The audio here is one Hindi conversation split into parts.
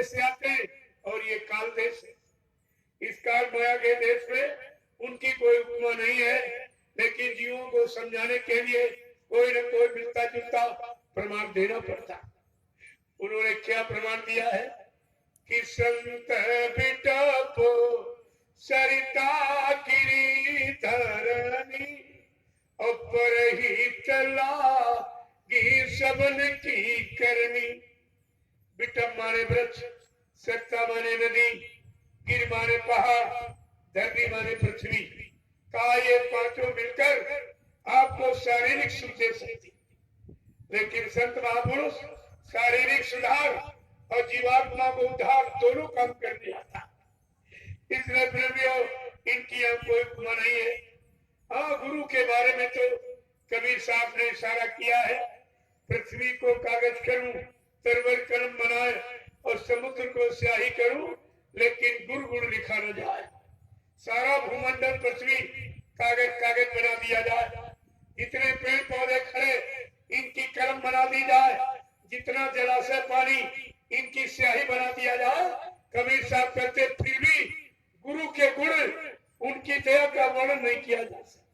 देश से आते हैं और ये काल देश है। इस काल माया के देश में उनकी कोई उपमा नहीं है, लेकिन जीवों को समझाने के लिए कोई न कोई मिलता जुलता प्रमाण देना पड़ता। उन्होंने क्या प्रमाण दिया है कि संत बिटपो सरिता गिरी धरनी ऊपर ही चला गी सबन की करनी। बिटप माने वृक्ष, सरिता माने नदी, गिर माने पहाड़, धरनी माने पृथ्वी का ये पांचों मिलकर आपको शारीरिक सुख दे सकती, लेकिन संत महापुरुष शारीरिक सुधार और जीवात्मा को उद्धार दोनों काम करने आता। इसलिए प्रेमियों इनकी यहाँ कोई उपमा नहीं है। हाँ, गुरु के बारे में तो कबीर साहब ने इशारा किया है, पृथ्वी को कागज करूं, तरवर कलम बनाए और समुद्र को स्याही करूं, लेकिन गुरु गुण लिखा न जाए। सारा भूमंडल पृथ्वी कागज कागज बना दिया जाए, जितने पेड़ पौधे खड़े इनकी कलम बना दी जाए, जितना जलाशय पानी इनकी स्याही बना दिया जाए। कबीर साहब कहते फिर भी गुरु के गुण उनकी दया का वर्णन नहीं किया जा सकता।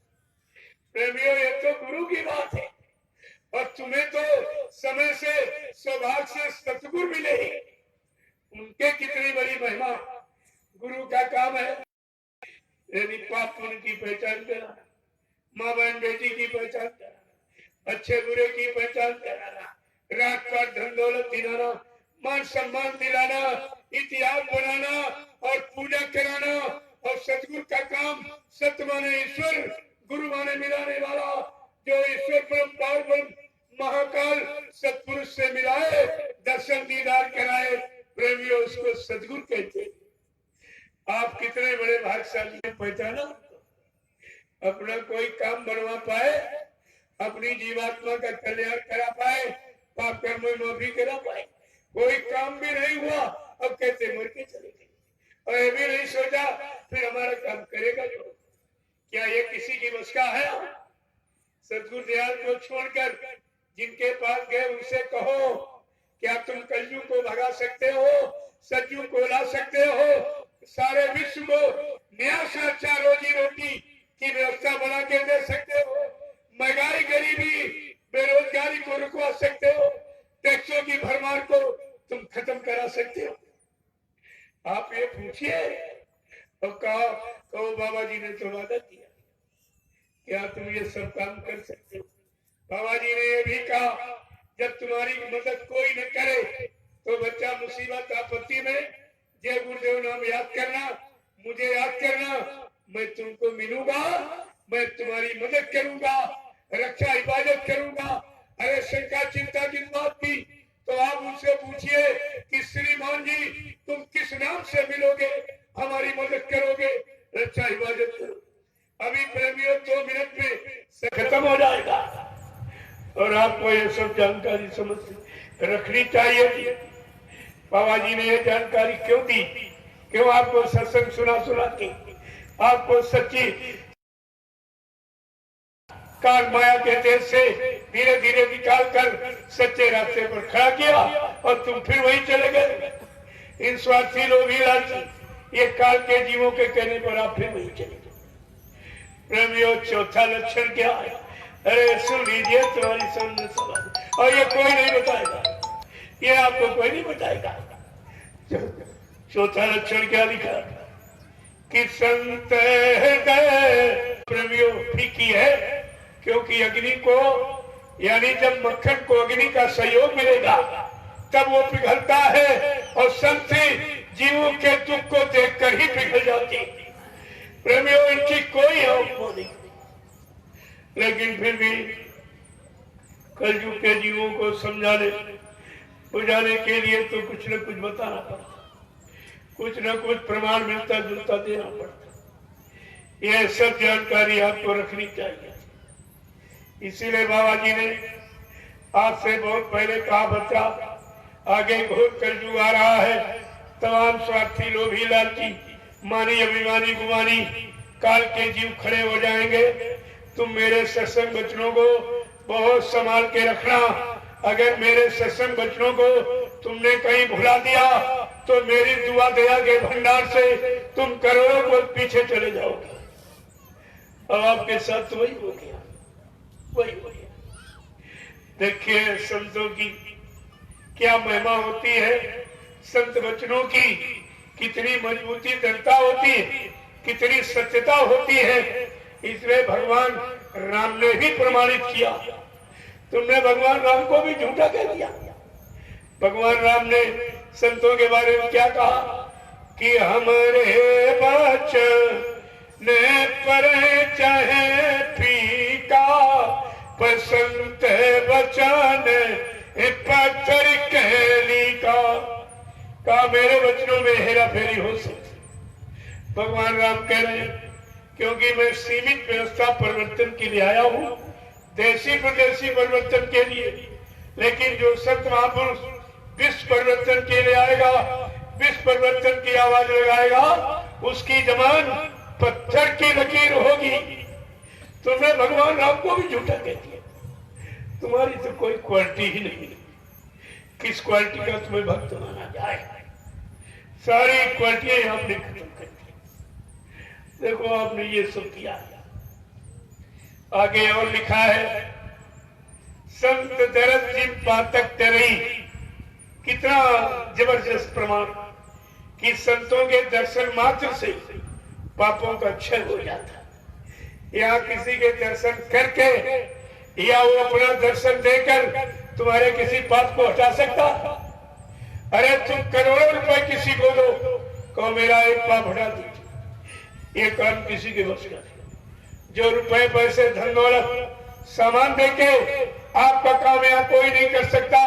प्रेमियों, ये तो गुरु की बात है और तुम्हें तो समय से सौभाग्य से सतगुरु मिले ही, उनके कितनी बड़ी महिमा। गुरु का काम है यदि पाप पुण्य की पहचान कराना, माँ बहन बेटी की पहचान कराना, अच्छे बुरे की पहचान कराना, रात पात धन दौलत दिलाना, मान सम्मान दिलाना, इतिहास बनाना और पूजा कराना। और सतगुरु का काम सत्य माने ईश्वर, गुरु माने मिलाने वाला, जो ईश्वर परम पावन महाकाल सतपुरुष से मिलाए, दर्शन दीदार कराए, प्रेमियों उसको सतगुरु कहते हैं। आप कितने बड़े भाग्यशाली हैं, पहचाना? अपना कोई काम बनवा पाए, अपनी जीवात्मा का कल्याण करा पाए, पाप कर्म में माफी करा पाए। कोई काम भी नहीं हुआ, अब कहते मर के चले गए और ये भी नहीं सोचा फिर हमारा काम करेगा जो। क्या ये किसी की बस का है? सतगुरु दयाल को छोड़कर जिनके पास गए उनसे कहो, क्या तुम कलयुग को भगा सकते हो, सतयुग को ला सकते हो, सारे विश्व को नया से अच्छा रोजी रोटी की व्यवस्था बना के दे सकते हो, महंगाई गरीबी बेरोजगारी को रुकवा सकते हो, टैक्सों की भरमार को तुम खत्म करा सकते हो? आप ये पूछिए और कहो बाबा जी ने तो वादा किया, क्या तुम ये सब काम कर सकते हो? बाबा जी ने ये भी कहा, जब तुम्हारी मदद कोई न करे तो बच्चा मुसीबत आपत्ति में जय गुरुदेव नाम याद करना, मुझे याद करना, मैं तुमको मिलूंगा, मैं तुम्हारी मदद करूंगा, रक्षा हिफाजत करूंगा। अरे शंका चिंता की बात की तो आप उनसे पूछिए कि श्रीमान जी तुम किस नाम से मिलोगे, हमारी मदद करोगे, रक्षा हिफाजत करो। अभी प्रेमियों 2 मिनट में खत्म हो जाएगा और आपको ये सब जानकारी समझ रखनी चाहिए थी। बाबा जी ने ये जानकारी क्यों दी? क्यों आपको सत्संग सुना के आपको सच्ची काल माया के देश से धीरे धीरे निकाल कर सच्चे रास्ते पर खड़ा किया और तुम फिर वही चले गए। इन स्वार्थी लोग ही लालची, ये काल के जीवों के कहने पर आप फिर वही चले गए। प्रेमियों, चौथा लक्षण क्या है? अरे सुन लीजिए, तुम्हारी सामने सवाल, और ये कोई नहीं बताएगा, ये आपको कोई नहीं बताएगा। चौथा लक्षण क्या लिखा कि संत हृदय प्रेमियों फीकी है, क्योंकि अग्नि को यानी जब मक्खन को अग्नि का सहयोग मिलेगा तब वो पिघलता है और संति जीवों के दुख को देखकर ही पिघल जाती है। प्रेमियों, इनकी कोई औपो नहीं, लेकिन फिर भी कलयुग के जीवों को समझाने बुझाने के लिए तो कुछ न कुछ बताना पड़ता, कुछ न कुछ प्रमाण मिलता जुलता देना पड़ता। यह सब जानकारी आपको रखनी चाहिए। इसीलिए बाबा जी ने आज से बहुत पहले कहा, बच्चा आगे घोर कलयुग आ रहा है, तमाम स्वार्थी लोग ही लालची मानी अभिमानी गुमानी काल के जीव खड़े हो जाएंगे। तुम मेरे सत्संग वचनों को बहुत संभाल के रखना। अगर मेरे सत्संग वचनों को तुमने कहीं भुला दिया तो मेरी दुआ दया के भंडार से तुम करोड़ों को पीछे चले जाओगे। अब आपके साथ वही हो गया, वही हो गया। देखिए संतों की क्या महिमा होती है, संत वचनों की कितनी मजबूती दृढ़ता होती है, कितनी सत्यता होती है। इसलिए भगवान राम ने भी प्रमाणित किया। तुमने भगवान राम को भी झूठा कह दिया। भगवान राम ने संतों के बारे में क्या कहा कि हमारे वचन पर चाहे फीका, पसंद वचन पत्थर कहली का मेरे वचनों में हेरा फेरी हो सकती। भगवान राम कह रहे हैं क्योंकि मैं सीमित व्यवस्था परिवर्तन के लिए आया हूँ, देशी प्रदेशी परिवर्तन के लिए। लेकिन जो संत महापुरुष विश्व परिवर्तन के लिए आएगा, विश्व परिवर्तन की आवाज लगाएगा, उसकी जबान पत्थर की लकीर होगी। तुमने भगवान राम को भी झूठा कह दिया। तुम्हारी तो कोई क्वालिटी ही नहीं, किस क्वालिटी का तुम्हें भक्त माना जाए? सारी क्वालिटियां आपने खत्म कर दी। देखो आपने ये सब किया। आगे और लिखा है, संत दरद जिन पातक तरई। कितना जबरदस्त प्रमाण कि संतों के दर्शन मात्र से पापों का क्षय हो जाता। यहाँ किसी के दर्शन करके या वो अपना दर्शन देकर तुम्हारे किसी पाप को हटा सकता? अरे तुम करोड़ों रुपए किसी को दो, कहो मेरा एक पाप हटा दीजिए, ये काम किसी के बस का नहीं। जो रुपए पैसे धन दौलत सामान देके आपका काम यहाँ कोई नहीं कर सकता।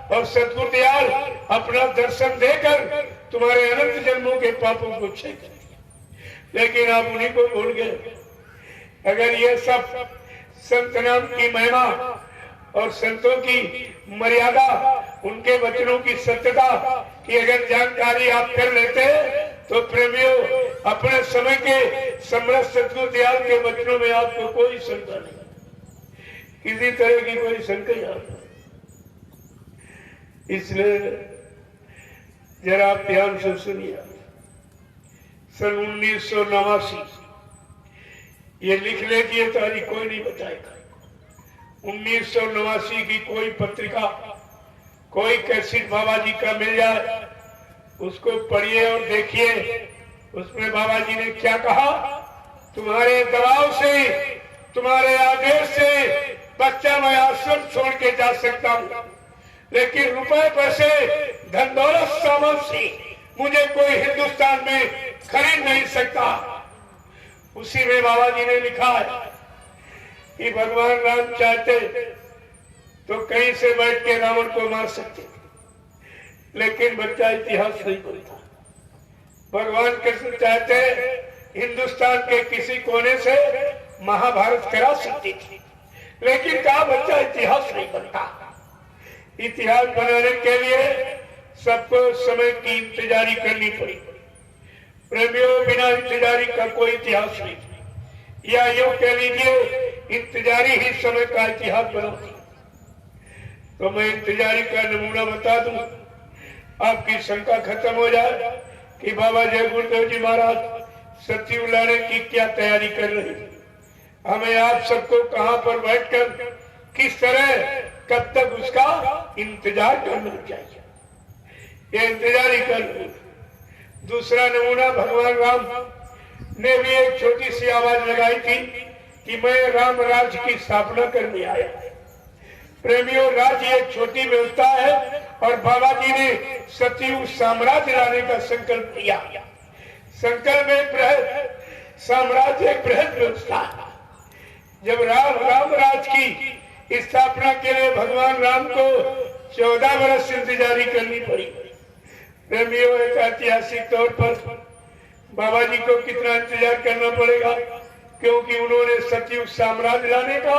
और सतगुरु दयाल अपना दर्शन देकर तुम्हारे अनंत जन्मों के पापों को क्षय कर दिया। लेकिन आप उन्हीं को भूल गए। अगर ये सब संत नाम की महिमा और संतों की मर्यादा, उनके वचनों की सत्यता की अगर जानकारी आप कर लेते तो प्रेमियों, अपने समय के समर्थ सतगुरु दयाल के वचनों में आपको कोई शंका नहीं, किसी तरह की कोई शंका नहीं। इसलिए जरा आप ध्यान से सुनिए। सन 1989 ये लिखने की तारीख कोई नहीं बताएगा। 1989 की कोई पत्रिका, कोई कैसेट बाबा जी का मिल जाए, उसको पढ़िए और देखिए उसमें बाबा जी ने क्या कहा। तुम्हारे दबाव से, तुम्हारे आदेश से बच्चा मैं आश्रम छोड़ के जा सकता हूँ, लेकिन रुपए पैसे धन दौलत सामान से मुझे कोई हिंदुस्तान में खरीद नहीं सकता। उसी में बाबा जी ने लिखा है कि भगवान राम चाहते तो कहीं से बैठ के रावण को मार सकते, लेकिन बच्चा इतिहास नहीं बोलता। भगवान कृष्ण चाहते हिंदुस्तान के किसी कोने से महाभारत करा सकती थी, लेकिन कहा बच्चा इतिहास नहीं बनता। इतिहास बनाने के लिए सबको समय की इंतजारी करनी पड़ी। प्रेमियों, बिना इंतजारी का कोई इतिहास नहीं, या यूं कह लीजिए इंतजारी ही समय का इतिहास बनाती। तो मैं इंतजारी का नमूना बता दूं, आपकी शंका खत्म हो जाए कि बाबा जय गुरुदेव जी महाराज सत्ययुग लाने की क्या तैयारी कर रहे हैं। हमें आप सबको कहां पर बैठकर किस तरह कब तक उसका इंतजार करना चाहिए, ये इंतजारी कर। दूसरा नमूना, भगवान राम ने भी एक छोटी सी आवाज लगाई थी कि मैं राम राज्य की स्थापना करने आया। प्रेमियों, राज्य एक छोटी व्यवस्था है और बाबा जी ने सतयुग साम्राज्य लाने का संकल्प किया। संकल्प एक बृहद, साम्राज्य एक बृहद व्यवस्था। जब राम राज की स्थापना के लिए भगवान राम को 14 वर्ष इंतजारी करनी पड़ी। प्रेमियों, एक ऐतिहासिक तौर पर बाबा जी को कितना इंतजार करना पड़ेगा, क्योंकि उन्होंने सतयुग साम्राज्य लाने का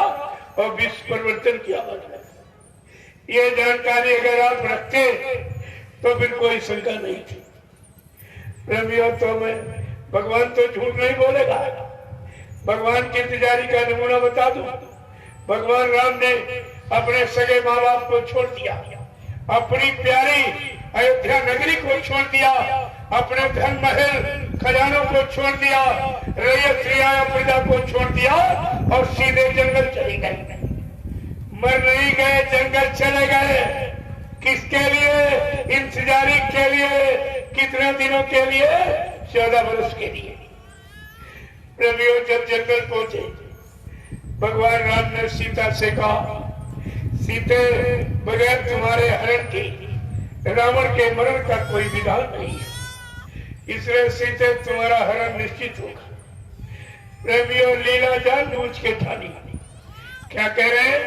और विश्व परिवर्तन किया। ये जानकारी अगर आप रखते तो फिर कोई शंका नहीं थी। प्रेमियों, तो मैं भगवान तो झूठ नहीं बोलेगा। भगवान की इंतजारी का नमूना बता दूं। भगवान राम ने अपने सगे माँ बाप को छोड़ दिया, अपनी प्यारी अयोध्या नगरी को छोड़ दिया, अपने धन महल खजानों को छोड़ दिया, रैयत रियाया प्रजा को छोड़ दिया और सीधे जंगल चले गए। मर नहीं गए, जंगल चले गए। किसके लिए? इंतजारी के लिए। कितने दिनों के लिए? 14 वर्ष के लिए। प्रभु जब जंगल पहुंचे, भगवान राम ने सीता से कहा, सीते, बगैर तुम्हारे हरण के रावण के मरण का कोई विधान नहीं है, इसलिए सीते तुम्हारा हरण निश्चित होगा। प्रेमियों, लीला जानबूझ के ठानी। क्या कह रहे हैं?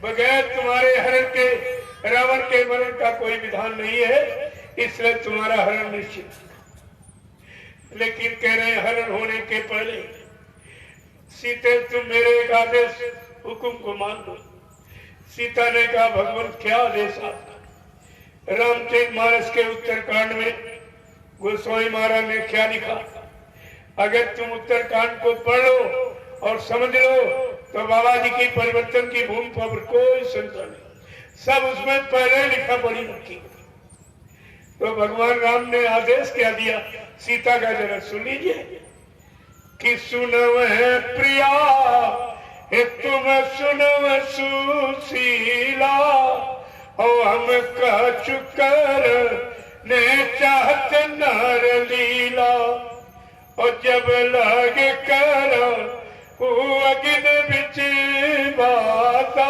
बगैर तुम्हारे हरण के रावण के मरण का कोई विधान नहीं है, इसलिए तुम्हारा हरण निश्चित होगा। लेकिन कह रहे हैं हरण होने के पहले सीते, तुम मेरे एक आदेश हुक्म को मान लो। सीता ने कहा, भगवान क्या आदेश आपका? रामचरितमानस के उत्तरकांड में गोस्वामी महाराज ने क्या लिखा? अगर तुम उत्तरकांड को पढ़ लो और समझ लो तो बाबा जी की परिवर्तन की भूमिका पर कोई शंका नहीं, सब उसमें पहले लिखा पड़ी रखी। तो भगवान राम ने आदेश क्या दिया? सीता का जरा सुन लीजिए कि सुनव है प्रिया, तुम सुनव सुशीला, और हम कह चुकर ने चाहत नर लीला, और जब लगे कर अग्नि बिच बाता,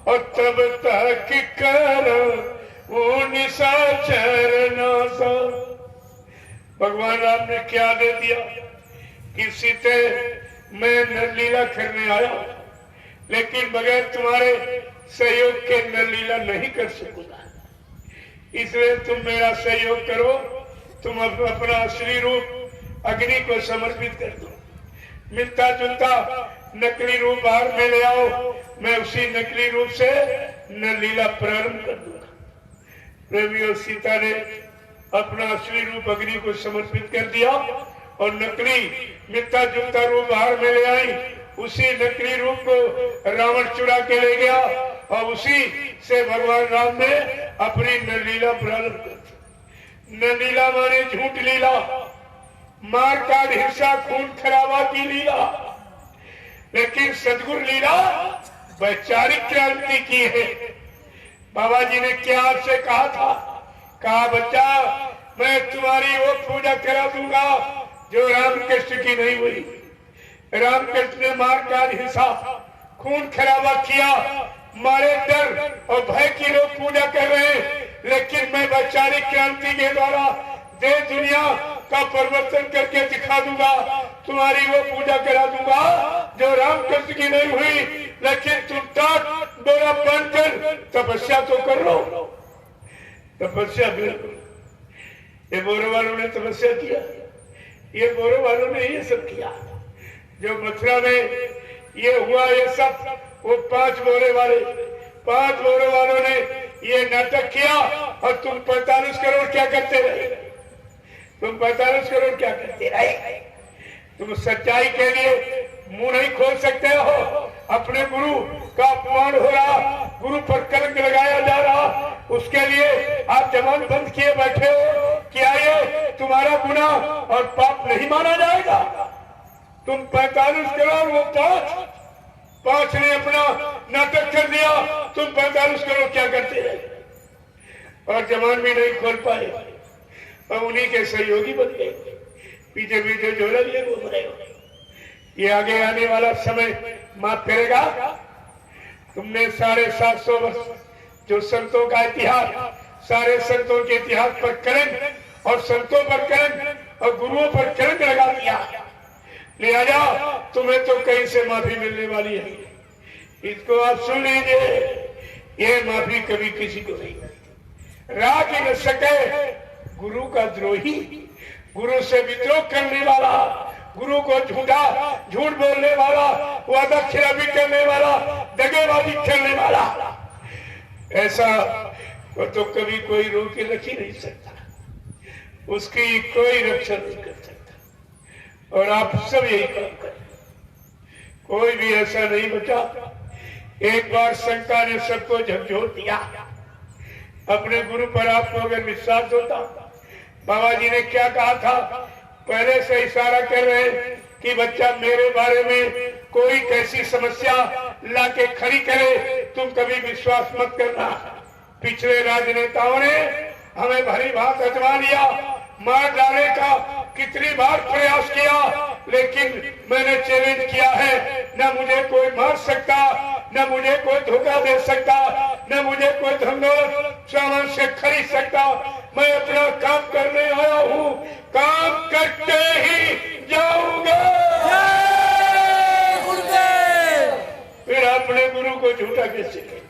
और तब तक कर वो निशाचर नासा। भगवान राम ने क्या दे दिया कि सीते, मैं नरलीला करने आया, लेकिन बगैर तुम्हारे सहयोग के नरलीला नहीं कर सकूंगा, इसलिए तुम मेरा सहयोग करो। तुम अपना असली रूप अग्नि को समर्पित कर दो, मिलता जुलता नकली रूप बाहर में ले आओ, मैं उसी नकली रूप से नरलीला प्रारंभ कर दूंगा। प्रेमियों, सीता ने अपना असली रूप अग्नि को समर्पित कर दिया और नकली मिलता जुलता रूप बाहर में ले आई। उसी नकली रूप को रावण चुरा के ले गया और उसी से भगवान राम ने अपनी नरलीला प्रारंभ कर दी। नरलीला माने झूठ लीला, मार काट हिंसा खून खराबा की लीला। लेकिन सदगुरु लीला वैचारिक क्रांति की है। बाबा जी ने क्या आपसे कहा था? कहा, बच्चा, मैं तुम्हारी वो पूजा करा दूंगा जो रामकृष्ण की नहीं हुई। रामकृष्ण ने मार काट हिंसा खून खराबा किया, मारे डर और भय की लोग पूजा कर रहे हैं, लेकिन मैं वैचारिक क्रांति के द्वारा देश दुनिया का परिवर्तन करके दिखा दूंगा। तुम्हारी वो पूजा करा दूंगा जो रामकृष्ण की नहीं हुई, लेकिन तुम टाट बोरा बनकर तपस्या तो कर लो। तपस्या बिल्कुल, ये बोरे वालों ने तपस्या किया, ये बोरे वालों ने ये सब किया। जो मथुरा में ये हुआ, ये सब वो 5 बोरे वालों ने ये नाटक किया और तुम 45 करोड़ क्या करते रहे? तुम 45 करोड़ क्या करते रहे? तुम सच्चाई के लिए मुंह नहीं खोल सकते हो। अपने गुरु का अपमान हो रहा, गुरु पर कलंक लगाया जा रहा, उसके लिए आप जबान बंद किए बैठे हो। क्या ये तुम्हारा गुनाह और पाप नहीं माना जाएगा? तुम 45 करोड़, वो 5 ने अपना नाटक कर दिया, तुम 45 करोड़ क्या करते रहे? और जबान भी नहीं खोल पाए और उन्हीं के सहयोगी बन गए। पीछे पीछे झोला लिए घूम रहे हो। ये आगे आने वाला समय माफ करेगा। तुमने 750 वर्ष जो संतों का इतिहास, सारे संतों के इतिहास पर कलंक और संतों पर कलंक और गुरुओं पर कलंक लगा दिया। लिहाजा तुम्हें तो कहीं से माफी मिलने वाली है। इसको आप सुन लीजिए, ये माफी कभी किसी को नहीं मिलती। राग न सके गुरु का द्रोही, गुरु से विद्रोह करने वाला, गुरु को झूठ बोलने वाला, वादा खिलाफी करने वाला, दगेबाजी करने वाला, ऐसा तो कभी कोई रोक के रख ही नहीं सकता। उसकी कोई रक्षा नहीं कर सकता। और आप सब यही काम करें, कोई भी ऐसा नहीं बचा। एक बार शंका ने सबको झकझोर दिया। अपने गुरु पर आपको अगर विश्वास होता, बाबा जी ने क्या कहा था, पहले से इशारा कर रहे कि बच्चा मेरे बारे में कोई कैसी समस्या लाके खड़ी करे, तुम कभी विश्वास मत करना। पिछले राजनेताओं ने हमें भली भांत अजमा लिया, मार डालने का कितनी बार प्रयास किया, लेकिन मैंने चैलेंज किया है, न मुझे कोई मार सकता, न मुझे कोई धोखा दे सकता, न मुझे कोई धनदौलत सामान से खरीद सकता। मैं अपना काम करने आया हूँ, काम करके ही जाऊंगा। फिर अपने गुरु को झूठा कैसे कहें?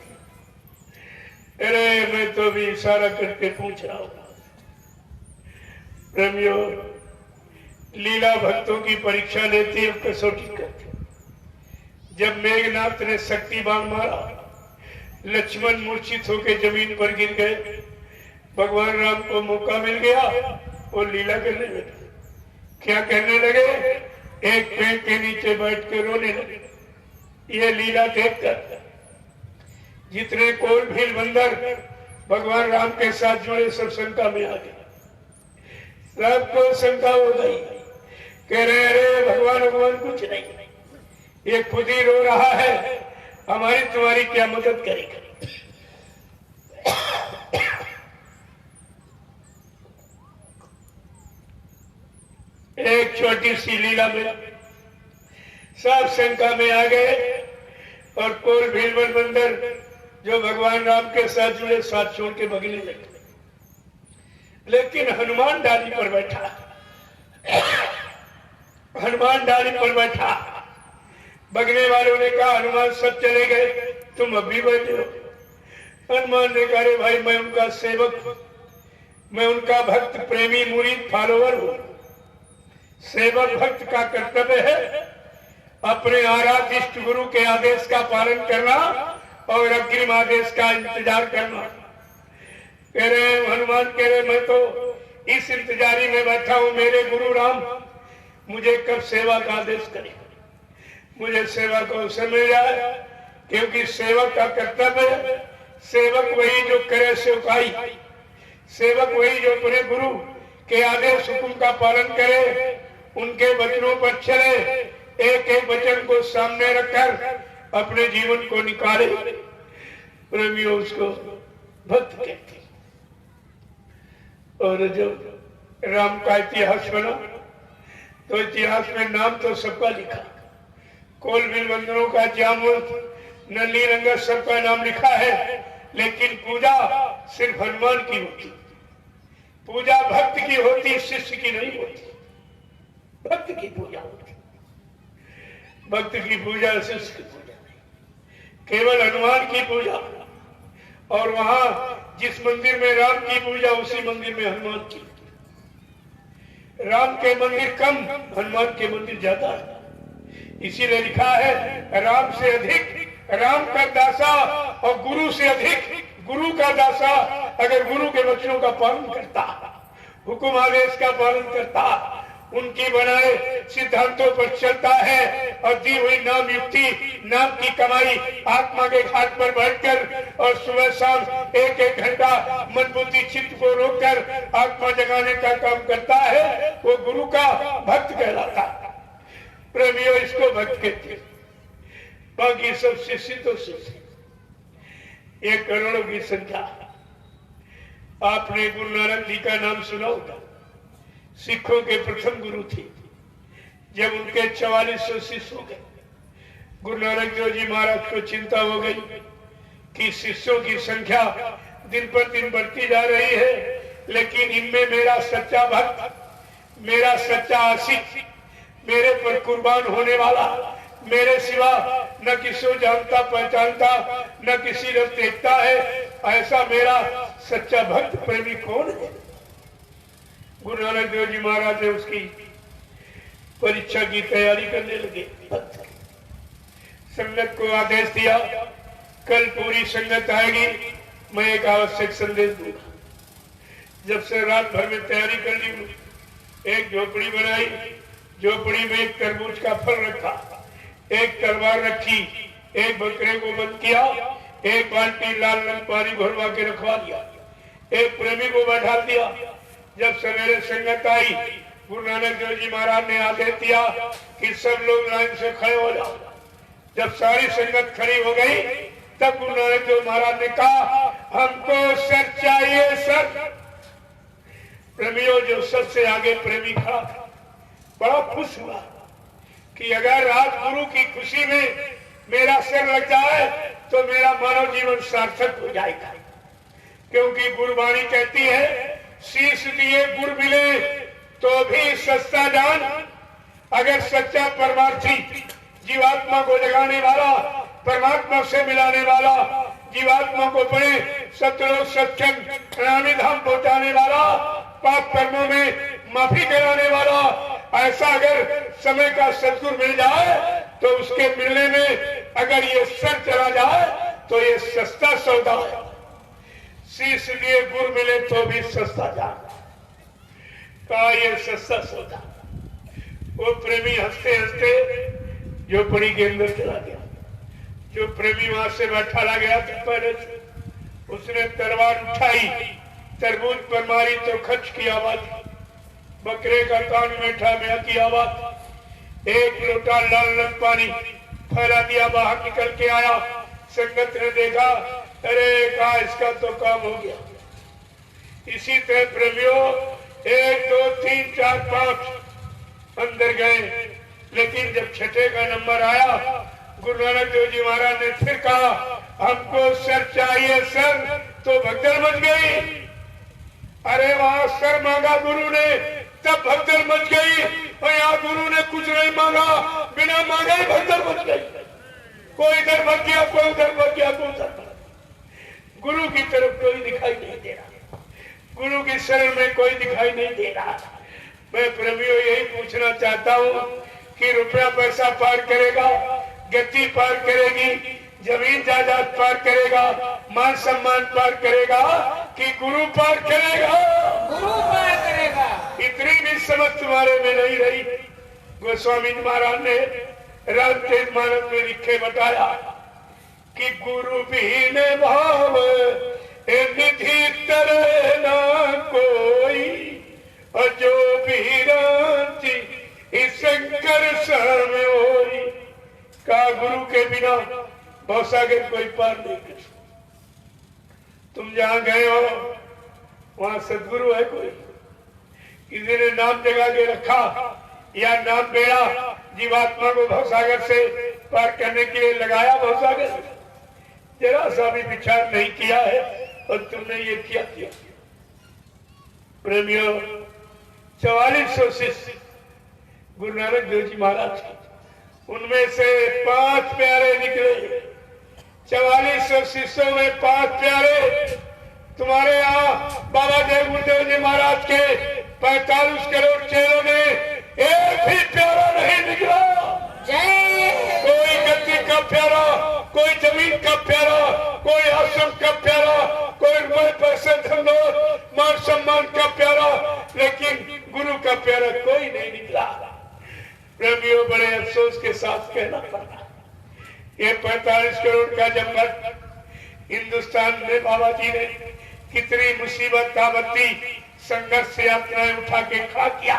अरे मैं तो भी इशारा करके पूछ रहा हूँ। प्रेमियों, लीला भक्तों की परीक्षा लेती है, कसौटी करती। जब मेघनाथ ने शक्ति बाण मारा, लक्ष्मण मूर्छित होकर जमीन पर गिर गए, भगवान राम को मौका मिल गया और लीला करने लगे। क्या करने लगे? एक पेड़ के नीचे बैठ कर रोने लगे। ये लीला देखकर जितने कोल भील बंदर भगवान राम के साथ जुड़े सब शंका में आ गए। सबको शंका हो गई, कह रहे अरे भगवान कुछ नहीं, ये खुद ही रो रहा है, हमारी तुम्हारी क्या मदद करेगा। एक छोटी सी लीला में सब शंका में आ गए और कोल भीलवर बंदर जो भगवान राम के साथ जुड़े साथ छोड़ के भगने लगे। लेकिन हनुमान डाली पर बैठा, हनुमान डाली पर बैठा। भगने वालों ने कहा हनुमान सब चले गए, तुम अभी बैठे हो। हनुमान ने कहा अरे भाई मैं उनका सेवक, मैं उनका भक्त प्रेमी मुरीद फॉलोवर हूं। सेवक भक्त का कर्तव्य है अपने आराध्य इष्ट गुरु के आदेश का पालन करना और अग्रिम आदेश का इंतजार करना। कह रहे हनुमान कह रहे मैं तो इस इंतजारी में बैठा हूं, मेरे गुरु राम मुझे कब सेवा का आदेश करे, मुझे सेवा का अवसर मिल जाए। क्योंकि सेवक का कर्तव्य है, सेवक वही जो करे सेवकाई, सेवक वही जो अपने गुरु के आदेश हुक्म का पालन करे, उनके वचनों पर चले, एक एक वचन को सामने रखकर अपने जीवन को निकाले। प्रेमियों उसको भक्त कहते। और जब राम का इतिहास बना तो इतिहास में नाम तो सबका लिखा, कोल भील बंदरों का, जामुन नली रंगा सबका नाम लिखा है, लेकिन पूजा सिर्फ हनुमान की होती। पूजा भक्त की होती, शिष्य की नहीं होती। भक्त की पूजा होती, भक्त की पूजा शिष्य की पूजा नहीं, केवल हनुमान की पूजा। और वहां जिस मंदिर में राम की पूजा, उसी मंदिर में हनुमान की। राम के मंदिर कम, हनुमान के मंदिर ज्यादा है। इसीलिए लिखा है राम से अधिक राम का दासा और गुरु से अधिक गुरु का दासा। अगर गुरु के वचनों का पालन करता, हुक्म आदेश का पालन करता, उनकी बनाए सिद्धांतों पर चलता है और दी हुई नाम युक्ति, नाम की कमाई आत्मा के घाट पर बैठकर और सुबह शाम एक एक घंटा मन बुद्धि चित्त को रोककर आत्मा जगाने का काम करता है, वो गुरु का भक्त कहलाता है। प्रेमियों इसको भक्त कहते, बाकी सब शिष्य तो शिष्य। एक करोड़ों की संख्या। आपने गुरु नानक जी का नाम सुना होगा, सिखों के प्रथम गुरु थे। जब उनके 4400 शिष्य हो गए, गुरु नानक देव जी महाराज को चिंता हो गई कि शिष्यों की संख्या दिन पर दिन बढ़ती जा रही है, लेकिन इनमें मेरा सच्चा भक्त, मेरा सच्चा आशिक, मेरे पर कुर्बान होने वाला, मेरे सिवा न किसी को जानता पहचानता, न किसी ने देखता है, ऐसा मेरा सच्चा भक्त प्रेमी कौन है? गुरु नानक देव जी महाराज ने उसकी परीक्षा की तैयारी करने लगे। संगत को आदेश दिया, कल पूरी संगत आएगी, मैं एक आवश्यक संदेश दूंगा। जब से रात भर में तैयारी कर ली, एक झोपड़ी बनाई, झोपड़ी में एक तरबूज का फल रखा, एक तलवार रखी, एक बकरे को बंद किया, एक बाल्टी लाल रंग पानी भरवा के रखवा दिया। एक प्रेमी को बैठा दिया। जब सवेरे संगत आई, गुरु नानक देव जी महाराज ने आदेश दिया कि सब लोग लाइन से खड़े हो जाओ। जब सारी संगत खड़ी हो गई, तब गुरु नानक देव महाराज ने कहा, हमको सर चाहिए सर। प्रेमियों, जो सबसे आगे प्रेमी खड़ा था, बड़ा खुश हुआ कि अगर आज गुरु की खुशी में मेरा सिर लग जाए तो मेरा मानव जीवन सार्थक हो जाएगा। क्योंकि गुरुवाणी कहती है, शीश दिए गुरु मिले तो भी सस्ता जान। अगर सच्चा परमार्थी, जीवात्मा को जगाने वाला, परमात्मा से मिलाने वाला, जीवात्मा को बड़े सतलोक सत्संग प्रणामी धाम पहुंचाने वाला, पाप कर्मों में माफी कराने वाला, ऐसा अगर समय का सदगुरु मिल जाए तो उसके मिलने में अगर ये सर चला जाए तो ये सस्ता सौदा है। शीश लिए गुरु मिले तो भी सस्ता जान का ये सस्ता सौदा। वो प्रेमी हंसते हंसते झोपड़ी के अंदर चला गया। जो प्रेमी वहां से बैठा ला गया था पहले से, उसने तलवार उठाई, तरबूज पर मारी तो खच की आवाज, बकरे का कान में ठा की आवाज। एक लोटा लाल रंग पानी फैला दिया, बाहर निकल के आया। संगत ने देखा, अरे कहा इसका तो काम हो गया। इसी तरह प्रेमियों 1 2 3 4 5 अंदर गए, लेकिन जब छठे का नंबर आया, गुरु नानक देव जी महाराज ने फिर कहा, हमको सर चाहिए सर, तो भगदड़ मच गई। अरे वहां सर मांगा गुरु ने, तब भगदड़ मच गई। और यहाँ गुरु ने कुछ नहीं मांगा, बिना मांगे ही भगदड़ मच गई। कोई इधर भग गया, कोई उधर भग गया, कोई उधर। गुरु की तरफ कोई दिखाई नहीं दे रहा, गुरु की शरण में कोई दिखाई नहीं दे रहा। मैं प्रेमियों यही पूछना चाहता हूँ कि रुपया पैसा पार करेगा, गति पार करेगी, जमीन जायदाद पार करेगा, मान सम्मान पार करेगा कि गुरु पार करेगा? गुरु पार करेगा। इतनी भी समझ तुम्हारे में नहीं रही। गोस्वामी महाराज ने रामचरित मानस में लिखे बताया कि गुरु बिन भाव निधि तरह ना कोई, और जो भी रांची इस शंकर सम होई। का गुरु के बिना भवसागर कोई पार नहीं कर सकता। तुम जहां गए हो वहां सदगुरु है कोई? किसी ने नाम जगा के रखा या नाम बेड़ा जीवात्मा को भवसागर से पार करने के लिए लगाया? भवसागर जरा सा भी विचार नहीं किया है और तुमने ये किया। प्रेमियों, 4400 शिष्य गुरु नानक देव जी महाराज, उनमें से 5 प्यारे निकले। 4400 शिष्यों में 5 प्यारे। तुम्हारे यहाँ बाबा देव गुरुदेव जी महाराज के 45 करोड़ चेलों में एक भी प्यारा नहीं निकला। कोई गति का प्यारा, कोई जमीन का प्यारा, कोई आश्रम का प्यारा, कोई रुपए पैसे धंधो मान सम्मान का प्यारा, लेकिन गुरु का प्यारा कोई नहीं निकला। प्रेमियों, बड़े अफसोस के साथ कहना पड़ा, ये 45 करोड़ का जंगल हिंदुस्तान में बाबा जी ने कितनी मुसीबत आपत्ति संघर्ष से यात्राएं उठा के खड़ा किया।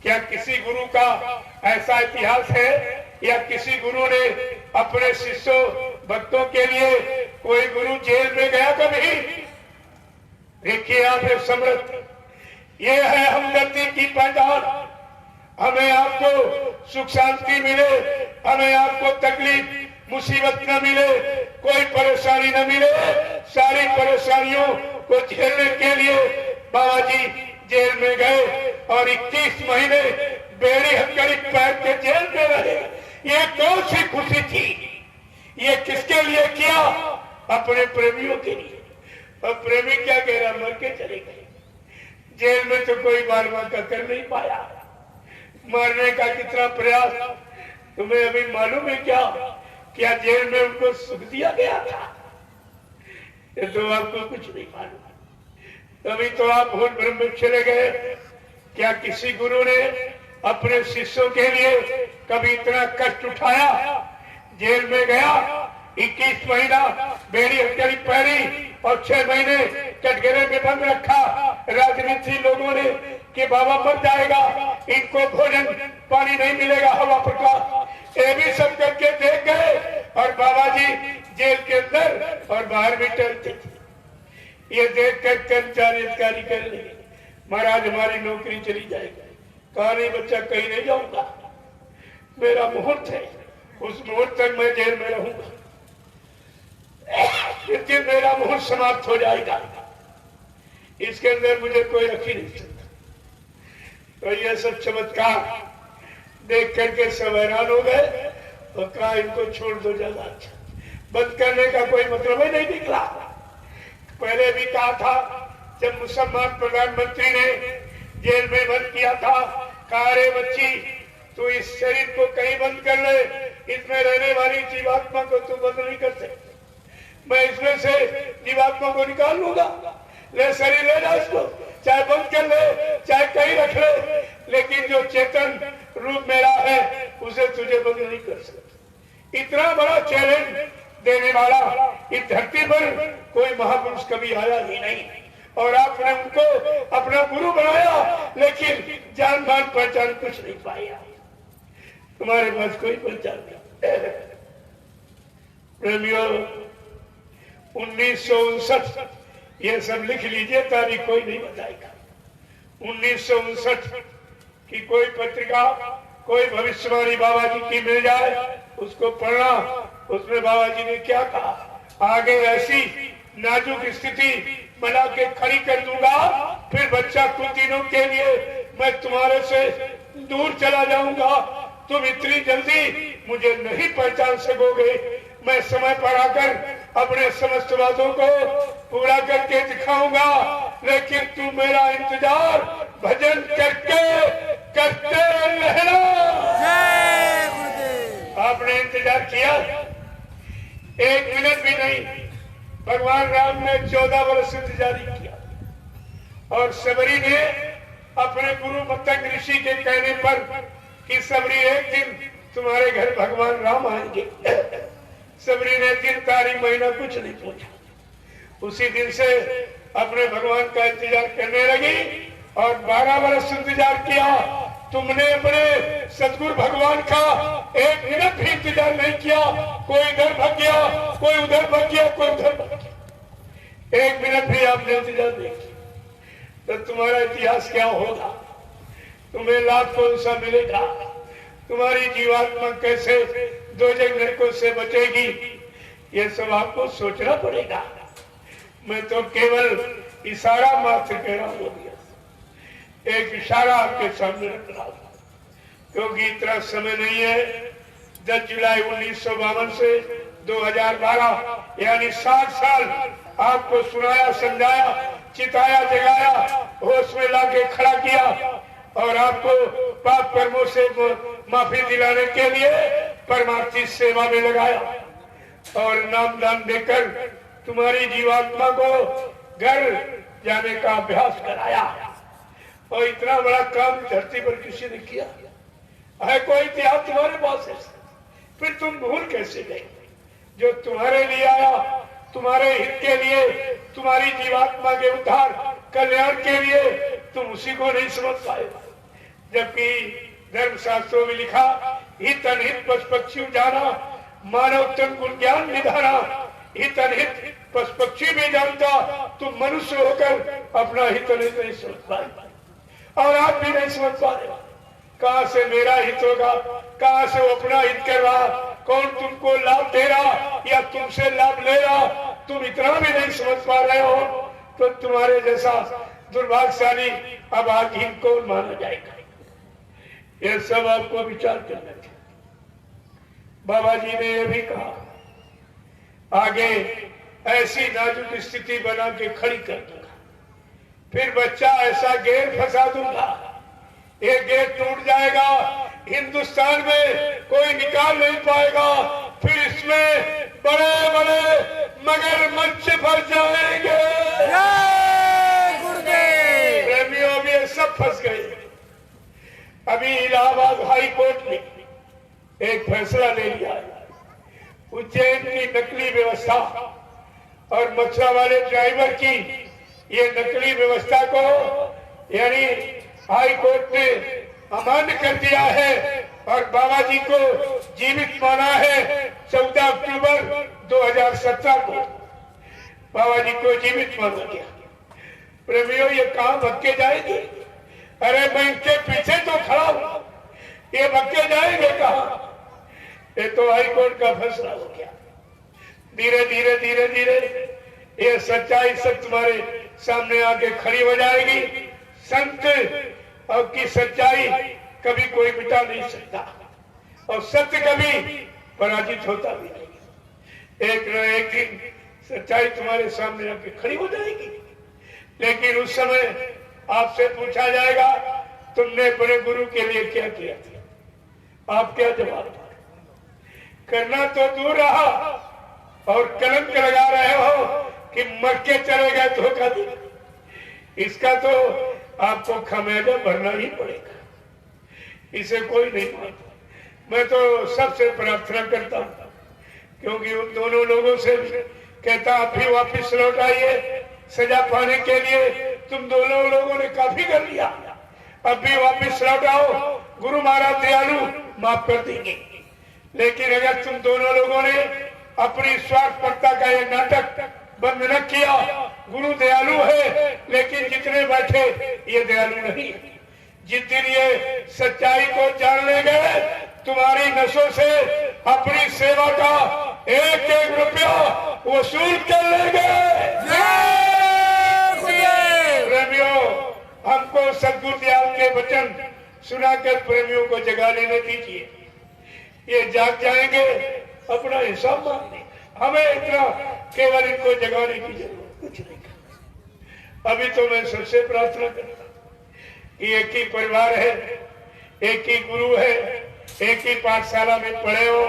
क्या किसी गुरु का ऐसा इतिहास है या किसी गुरु ने अपने शिष्यों भक्तों के लिए, कोई गुरु जेल में गया कभी? देखिए आप समृद्ध, ये है हमदर्दी की पहचान। हमें आपको सुख शांति मिले, हमें आपको तकलीफ मुसीबत न मिले, कोई परेशानी न मिले, सारी परेशानियों को झेलने के लिए बाबा जी जेल में गए और 21 महीने बेड़ी हथकड़ी पैर के जेल में रहे। ये कौन सी खुशी थी? ये किसके लिए किया? अपने प्रेमियों के लिए। और प्रेमी क्या कह रहा? मर के चले गए। जेल में तो कोई बार का कर नहीं पाया। मारने का कितना प्रयास, तुम्हें अभी मालूम है क्या? क्या जेल में उनको सुख दिया गया था? ये तो आपको कुछ नहीं मालूम। अभी तो आप भूल भ्रम में चले गए। क्या किसी गुरु ने अपने शिष्यों के लिए कभी इतना कष्ट उठाया? जेल में गया, 21 महीना बेड़ी हथकड़ी पहनी और 6 महीने कटघरे में बंद रखा राजनीति लोगों ने कि बाबा मर जाएगा, इनको भोजन पानी नहीं मिलेगा, हवा प्रकाश, ये भी सब करके देख गए। और बाबा जी जेल के अंदर और बाहर भी टहलते थे। ये देख कर कर्मचारी अधिकारी कर लगे, महाराज हमारी नौकरी चली जाएगी। कहा नहीं बच्चा, कहीं नहीं जाऊंगा, मेरा मुहूर्त है, उस मुहूर्त तक मैं जेल में रहूंगा, लेकिन मेरा मुहूर्त समाप्त हो जाएगा, इसके अंदर मुझे कोई रख ही नहीं सकता। तो ये सब चमत्कार देख करके सब हैरान हो गए और कहा इनको छोड़ दो, ज्यादा अच्छा, बंद करने का कोई मतलब ही नहीं निकला। पहले भी कहा था जब मुसलमान प्रधानमंत्री ने जेल में बंद किया था, कहा रे बच्ची तू इस शरीर को कहीं बंद कर ले, इसमें रहने वाली जीवात्मा को तू बंद नहीं कर सकती, मैं इसमें से जीवात्मा को निकाल लूंगा, ले शरीर ले जा इसको, चाहे बंद कर ले चाहे कहीं रख ले, लेकिन जो चेतन रूप मेरा है उसे तुझे बंद नहीं कर सकता। इतना बड़ा चैलेंज देने वाला इस धरती पर कोई महापुरुष कभी आया ही नहीं, और आपने उनको अपना गुरु बनाया, लेकिन जान मान पहचान कुछ नहीं पाया, तुम्हारे पास कोई पहचान नहीं। प्रेमियों 1959, ये सब लिख लीजिए, तारीख कोई नहीं बताएगा। 1959 की कोई पत्रिका, कोई भविष्यवाणी बाबा जी की मिल जाए, उसको पढ़ना, उसमें बाबा जी ने क्या कहा, आगे ऐसी नाजुक स्थिति बना के खड़ी कर दूंगा, फिर बच्चा कुछ दिनों के लिए मैं तुम्हारे से दूर चला जाऊंगा, तुम इतनी जल्दी मुझे नहीं पहचान सकोगे, मैं समय पर आकर अपने समस्त वादों को पूरा करके दिखाऊंगा, लेकिन तू मेरा इंतजार भजन करके करते रहना। आपने इंतजार किया, एक मिनट भी नहीं। भगवान राम ने 14 वर्ष इंतजार किया, और सबरी ने अपने गुरु मतंग ऋषि के कहने पर कि सबरी एक दिन तुम्हारे घर भगवान राम आएंगे, सबरी ने दिन तारीख महीना कुछ नहीं पूछा, उसी दिन से अपने भगवान का इंतजार करने लगी, और 12 वर्ष इंतजार किया। तुमने अपने सदगुरु भगवान का एक मिनट भी इंतजार नहीं किया, कोई इधर भाग गया, कोई उधर भाग गया, कोई उधर भाग गया, एक मिनट भी आपने इंतजार नहीं किया, तो तुम्हारा इतिहास क्या होगा, तुम्हें लाभ कौन सा मिलेगा, तुम्हारी जीवात्मा कैसे दो नरकों से बचेगी, ये सब आपको सोचना पड़ेगा। मैं तो केवल इशारा मात्र कह रहा हूँ, एक इशारा आपके सामने रख रहा हूँ, क्योंकि इतना समय नहीं है। 10 जुलाई 1952 से 2012 यानी 60 साल आपको सुनाया, समझाया, चिताया, जगाया, होश में लाके खड़ा किया, और आपको पाप कर्मों से माफी दिलाने के लिए परमार्थी सेवा में लगाया, और नामदान देकर तुम्हारी जीवात्मा को घर जाने का अभ्यास कराया। और इतना बड़ा काम धरती पर किसी ने किया है? कोई इतिहास तुम्हारे पास है? फिर तुम भूल कैसे गए? जो तुम्हारे लिए आया, तुम्हारे हित के लिए, तुम्हारी जीवात्मा के उद्धार कल्याण के लिए, तुम उसी को नहीं समझ पाए। जबकि धर्मशास्त्रों में लिखा, हित अनहित पशु पक्षी जाना, मानव तन गुण ज्ञान निधाना, हित अनहित पशु पक्षी भी जानता, तुम मनुष्य होकर अपना हित अनहित नहीं समझ पाए, और आप भी नहीं समझ पा रहे। कहां से मेरा हित होगा, कहां से वो अपना हित कर रहा, कौन तुमको लाभ दे रहा या तुमसे लाभ ले रहा, तुम इतना भी नहीं समझ पा रहे हो, तो तुम्हारे जैसा दुर्भाग्यशाली अभागहीन कौन माना जाएगा? ये सब आपको विचार करना चाहिए। बाबा जी ने यह भी कहा, आगे ऐसी नाजुक स्थिति बना के खड़ी कर दूंगा, फिर बच्चा ऐसा गेर फंसा दूंगा, ये गेर टूट जाएगा, हिंदुस्तान में कोई निकाल नहीं पाएगा, फिर इसमें बड़े बड़े मगरमच्छ फंस जाएंगे। प्रेमियों भी ये सब फंस गए। अभी इलाहाबाद हाई कोर्ट ने एक फैसला ले लिया है, उज्जैन की नकली व्यवस्था और मथुरा वाले ड्राइवर की ये नकली व्यवस्था को यानी हाई कोर्ट ने अमान्य कर दिया है और बाबा जी को जीवित माना है। 14 अक्टूबर 2017 को बाबा जी को जीवित माना गया। प्रेमियों, ये कहां भक्के जाएंगे? अरे मैं इनके पीछे तो खड़ा हूं, ये भक्के जाएंगे कहां? ये तो हाई कोर्ट का फैसला हो गया। धीरे धीरे धीरे धीरे ये सच्चाई सब तुम्हारे सामने आके खड़ी हो जाएगी। संत और की सच्चाई कभी कोई मिटा नहीं सकता और सत्य कभी पराजित होता भी नहीं। एक न एक दिन सच्चाई तुम्हारे सामने आके खड़ी हो जाएगी। लेकिन उस समय आपसे पूछा जाएगा, तुमने बड़े गुरु के लिए क्या किया था? आप क्या जवाब दोगे? करना तो दूर रहा और कलंक लगा रहे हो कि मर के चले गए धोखा दी। इसका तो आपको खमियाजा भरना ही पड़ेगा, इसे कोई नहीं मानता। मैं तो सबसे प्रार्थना करता हूं, क्योंकि उन दोनों लोगों से कहता आप भी वापिस लौट आइए। सजा पाने के लिए तुम दोनों लोगों ने काफी कर लिया, अब भी वापिस लौट आओ। गुरु महाराज दयालु माफ कर देंगे। लेकिन अगर तुम दोनों लोगों ने अपनी स्वार्थपरता का ये नाटक बंद न किया, गुरु दयालु है लेकिन जितने बैठे ये दयालु नहीं। जिस दिन ये सच्चाई को जान लेंगे, तुम्हारी नसों से अपनी सेवा का एक एक रुपया वसूल कर लेंगे। प्रेमियों, हमको सद्गुरु दयाल के वचन सुनाकर प्रेमियों को जगा लेने दीजिए। ये जाग जाएंगे, अपना हिसाब मांगने। हमें इतना केवल इनको जगाने की जरूरत कुछ नहीं करना। अभी तो मैं सबसे प्रार्थना करता हूं कि एक ही परिवार है, एक ही गुरु है, एक ही पाठशाला में पढ़े हो,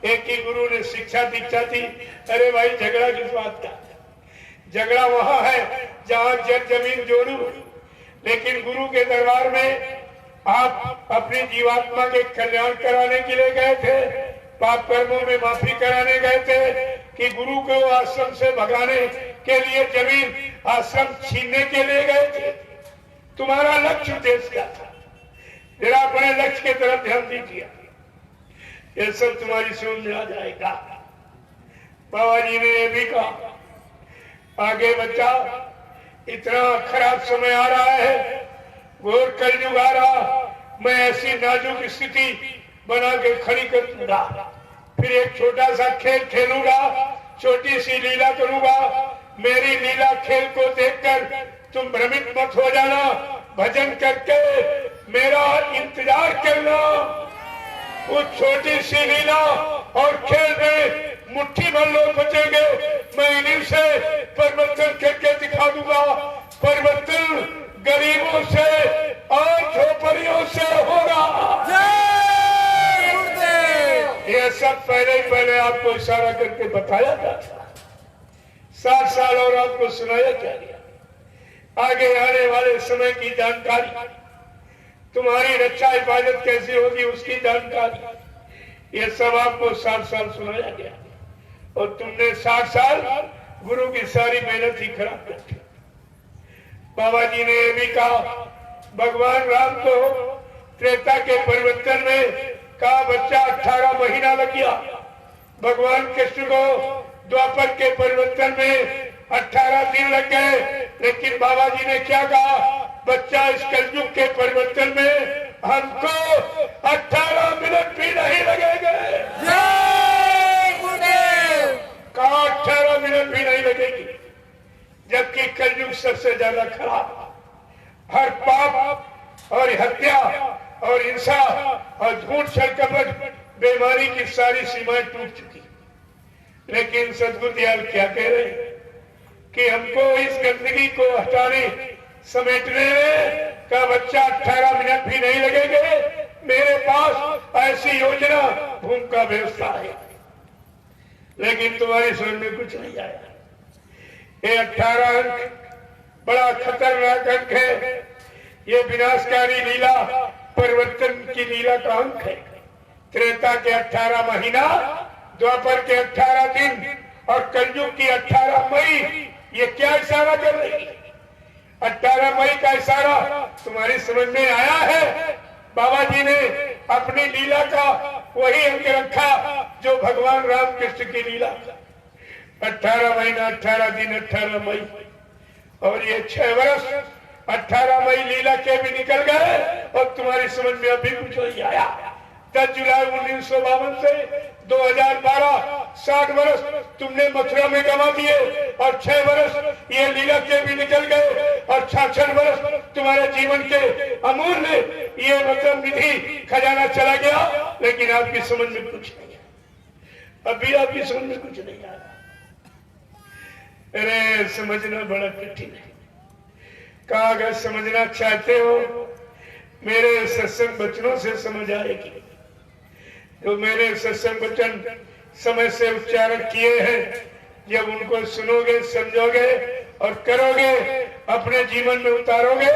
एक ही गुरु ने शिक्षा दीक्षा दी। अरे भाई, झगड़ा किस बात का? झगड़ा वहां है जहां जमीन जोड़ू। लेकिन गुरु के दरबार में आप अपनी जीवात्मा के कल्याण कराने के लिए गए थे, पाप कर्मों में माफी कराने गए थे कि गुरु को आश्रम से भगाने के लिए जमीन आश्रम छीनने के लिए गए थे? तुम्हारा लक्ष्य उद्देश्य क्या था? जरा अपने लक्ष्य की तरफ ध्यान दीजिए, ये सब तुम्हारी समझ में आ जाएगा। बाबा जी ने ये भी कहा, आगे बच्चा इतना खराब समय आ रहा है, घोर कलयुग आ रहा, मैं ऐसी नाजुक स्थिति बना के खड़ी कर दूंगा। फिर एक छोटा सा खेल खेलूंगा, छोटी सी लीला करूंगा। मेरी लीला खेल को देखकर तुम भ्रमित मत हो जाना। भजन करके मेरा इंतजार करना। उस छोटी सी लीला और खेल में मुट्ठी भर लोग बचेंगे। मैं इन्हीं से परिवर्तन करके दिखा दूंगा। परिवर्तन गरीबों से और झोपड़ियों से होगा। यह सब पहले ही पहले आपको इशारा करके बताया था। 7 साल और आपको सुनाया क्या गया। आगे आने वाले समय की जानकारी, तुम्हारी रक्षा हिफाजत कैसी होगी उसकी जानकारी, यह सब आपको 7 साल सुनाया गया। और तुमने 60 साल गुरु की सारी मेहनत ही खराब कर दी। बाबा जी ने यह भी कहा, भगवान राम को त्रेता के परिवर्तन में का बच्चा 18 महीना लग गया। भगवान कृष्ण को द्वापर के परिवर्तन में 18 दिन लग गए। लेकिन बाबा जी ने क्या कहा, बच्चा इस कलयुग के परिवर्तन में हमको 18 मिनट भी नहीं लगेंगे। कहा 18 मिनट भी नहीं लगेगी। जबकि कलयुग सबसे ज्यादा खराब, हर पाप और हत्या और हिंसा और झूठ छलकपट बीमारी की सारी सीमाएं टूट चुकी। लेकिन सद्गुरु दयाल क्या कह रहे हैं कि हमको इस गंदगी को हटाने समेटने का बच्चा 18 मिनट भी नहीं लगेंगे। मेरे पास ऐसी योजना भूमि का व्यवस्था है। लेकिन तुम्हारी समझ में कुछ नहीं आया। ये 18 अंक बड़ा खतरनाक अंक है। ये विनाशकारी लीला परिवर्तन की लीला का अंक है। त्रेता के 18 महीना, द्वापर के 18 दिन और कलयुग की 18 मई, ये क्या इशारा कर रही है? 18 मई का इशारा तुम्हारी समझ में आया है? बाबा जी ने अपनी लीला का वही अंग रखा जो भगवान राम कृष्ण की लीला। 18 महीना 18 दिन 18 मई, और ये 6 वर्ष 18 मई लीला के भी निकल गए और तुम्हारी समझ में अभी कुछ नहीं आया। 10 जुलाई 1952 से 2012 60 वर्ष तुमने मथुरा में गंवा दिए और 6 वर्ष ये लीला के भी निकल गए और 66 वर्ष तुम्हारे जीवन के अमूल्य ये मतलब निधि खजाना चला गया, लेकिन आपकी समझ में कुछ नहीं है। अभी आपकी समझ में कुछ नहीं आया। अरे समझना बड़ा कठिन है। कहा अगर समझना चाहते हो मेरे सत्संग वचनों से समझ आएगी। जो मेरे सत्संग वचन समय से उच्चारण किए हैं, जब उनको सुनोगे, समझोगे और करोगे, अपने जीवन में उतारोगे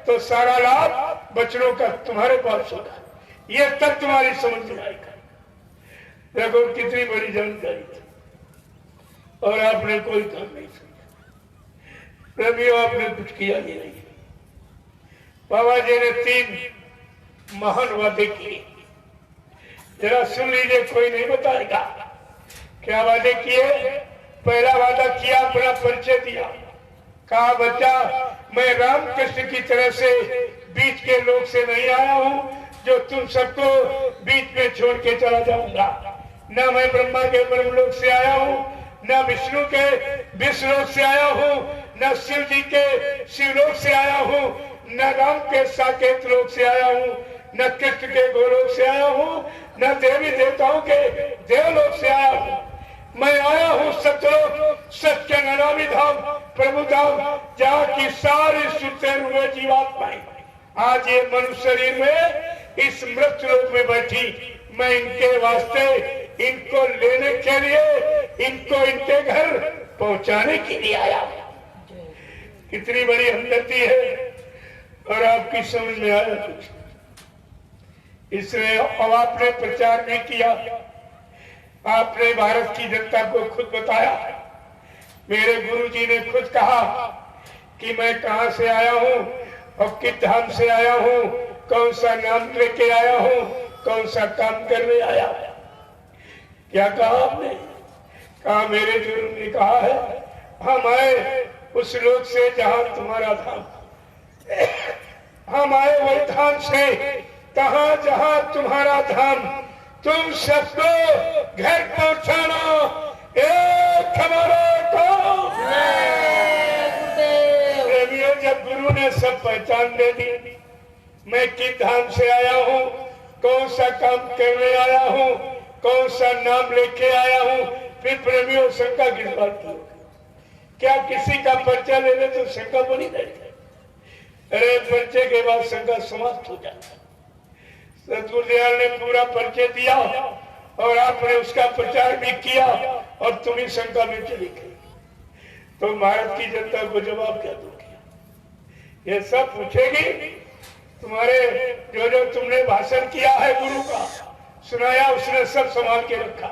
तो सारा लाभ वचनों का तुम्हारे पास होगा। ये तब तुम्हारी समझ में आएगा। देखो कितनी बड़ी जानकारी थी और आपने कोई काम नहीं समझा। रवियों आपने कुछ किया ही नहीं। बाबा जी ने 3 महान वादे किए। जरा सुन लीजिए, कोई नहीं बताएगा क्या वादे किए। पहला वादा किया, अपना परिचय दिया। कहा बच्चा मैं रामकृष्ण की तरह से बीच के लोग से नहीं आया हूँ जो तुम सबको बीच में छोड़ के चला जाऊंगा। न मैं ब्रह्मा के ब्रह्मलोक से आया हूँ, न विष्णु के विष्णुलोक से आया हूँ, न शिव जी के शिवलोक से आया हूँ, न राम के साकेत लोक से आया हूँ, न कृष्ण के गोलोक से आया हूँ, न देवी देवताओं के देवलोक से आया हूँ। मैं आया हूँ सत्यलोक, सत्य ननामी धाम, प्रभु धाम, जहाँ की सारी सुनते हुए जीवात्माएं आज ये मनुष्य शरीर में इस मृत्यु लोक में बैठी। मैं इनके वास्ते, इनको लेने के लिए, इनको इनके घर पहुंचाने के लिए आया। कितनी बड़ी हमदर्दी है। और आपकी समझ में आया कुछ? इसलिए अब आपने प्रचार भी किया, आपने भारत की जनता को खुद बताया। मेरे गुरुजी ने खुद कहा कि मैं कहां से आया हूं और किस धाम से आया हूं, कौन सा नाम लेके आया हूं, कौन सा काम करने आया। क्या कहा आपने? कहा मेरे गुरु ने कहा है हम आए उस लोक से जहां तुम्हारा धाम, हम आए वही धाम से कहा जहां तुम्हारा धाम। तुम सबको घर पहुंचाना एक हमारा काम। जब गुरु ने सब पहचान दे दी, मैं किस धाम से आया हूँ, कौन सा काम करने आया हूँ, कौन सा नाम लेके आया हूँ, फिर प्रेमियों शंका किस बात की? क्या किसी का परिचय ले ले तो शंका बनी नहीं? अरे परिचय के बाद शंका समाप्त हो जाता। सतगुरुदयाल ने पूरा परिचय दिया और आपने उसका प्रचार भी किया और तुम्हें शंका में चली गई। तो भारत की जनता को जवाब क्या दोगे? ये सब पूछेगी। तुम्हारे जो जो तुमने भाषण किया है, गुरु का सुनाया, उसने सब संभाल के रखा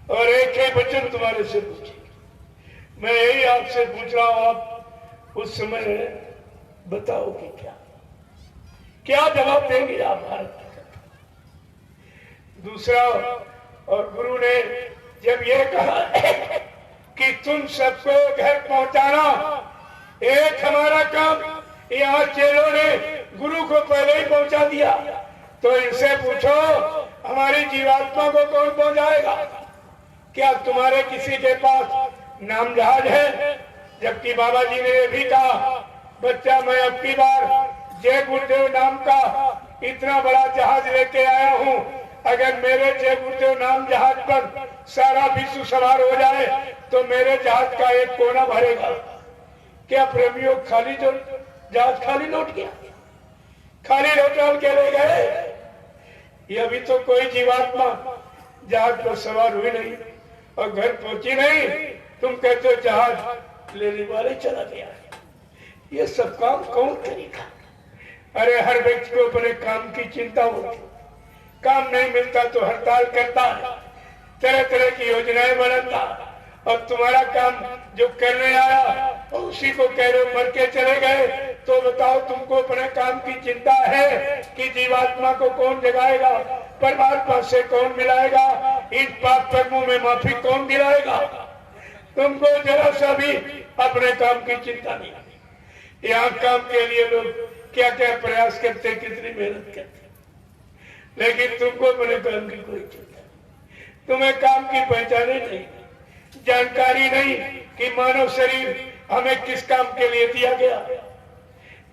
और एक ही वचन तुम्हारे से पूछेगी। मैं यही आपसे पूछ रहा हूं, आप उस समय बताओगे क्या जवाब देंगे आप भारत की? दूसरा, और गुरु ने जब ये कहा कि तुम सबको घर पहुंचाना एक हमारा काम, यहाँ चेलों ने गुरु को पहले ही पहुंचा दिया। तो इनसे पूछो हमारी जीवात्मा को कौन पहुंचाएगा? क्या तुम्हारे किसी के पास नाम जहाज है? जबकि बाबा जी ने ये भी कहा बच्चा मैं अब की बार जय गुरुदेव नाम का इतना बड़ा जहाज लेके आया हूँ। अगर मेरे जय गुरुदेव नाम जहाज पर सारा विश्व सवार हो जाए तो मेरे जहाज का एक कोना भरेगा। क्या प्रेमियों खाली जो जहाज खाली लौट गया, खाली लौटाल के ले गए? ये अभी तो कोई जीवात्मा जहाज पर सवार हुई नहीं और घर पहुंची नहीं। तुम कहते हो जहाज लेने वाले चला गया। ये सब काम कौन करेगा? अरे हर व्यक्ति को अपने काम की चिंता होती, काम नहीं मिलता तो हड़ताल करता है, तरह तरह की योजनाएं बनाता और तुम्हारा काम जो करने आया और उसी को कह रहे हो मर के चले गए, तो बताओ तुमको अपने काम की चिंता है कि जीवात्मा को कौन जगाएगा, परमात्मा से कौन मिलाएगा, इन पाप कर्मों में माफी कौन दिलाएगा? तुमको जरा सा भी अपने काम की चिंता नहीं। यहाँ काम के लिए लोग क्या क्या प्रयास करते, कितनी मेहनत करते, लेकिन तुमको अपने काम की कोई चिंता नहीं। तुम्हें काम की पहचान ही नहीं, जानकारी नहीं कि मानव शरीर हमें किस काम के लिए दिया गया।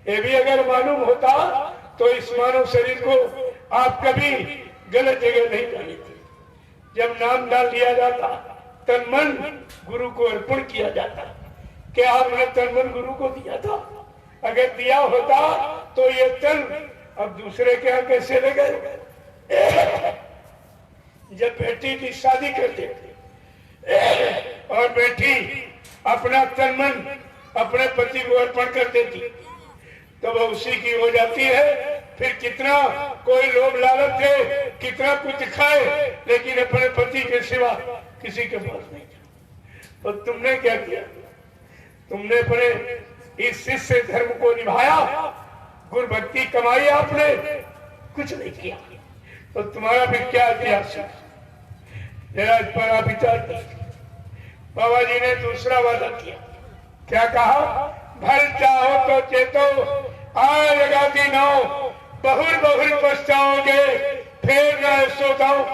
ये भी अगर मालूम होता तो इस मानव शरीर को आप कभी गलत जगह नहीं डाली थी। जब नाम डाल दिया जाता, तन मन गुरु को अर्पण किया जाता। क्या आपने तन मन गुरु को दिया था? अगर दिया होता तो ये तन अब दूसरे के यहाँ कैसे ले गए? जब बेटी की शादी करते थे और बेटी अपना तन मन अपने पति को अर्पण कर देती, तो वह उसी की हो जाती है। फिर कितना कोई लोभ लालच है, कितना कुछ खाए, लेकिन अपने पति के सिवा किसी के पास नहीं जाए। तो तुमने क्या किया? तुमने अपने इस शिष्य धर्म को निभाया, गुरु भक्ति कमाई आपने, कुछ नहीं किया। तो तुम्हारा भी क्या इतिहास है, जरा इस पर आप विचार करिए। बाबा जी ने दूसरा वादा किया, क्या कहा? भल चाहो तो चेतो आय लगाती नाव, बहुर बहुर पछताओगे फिर न सोताओ।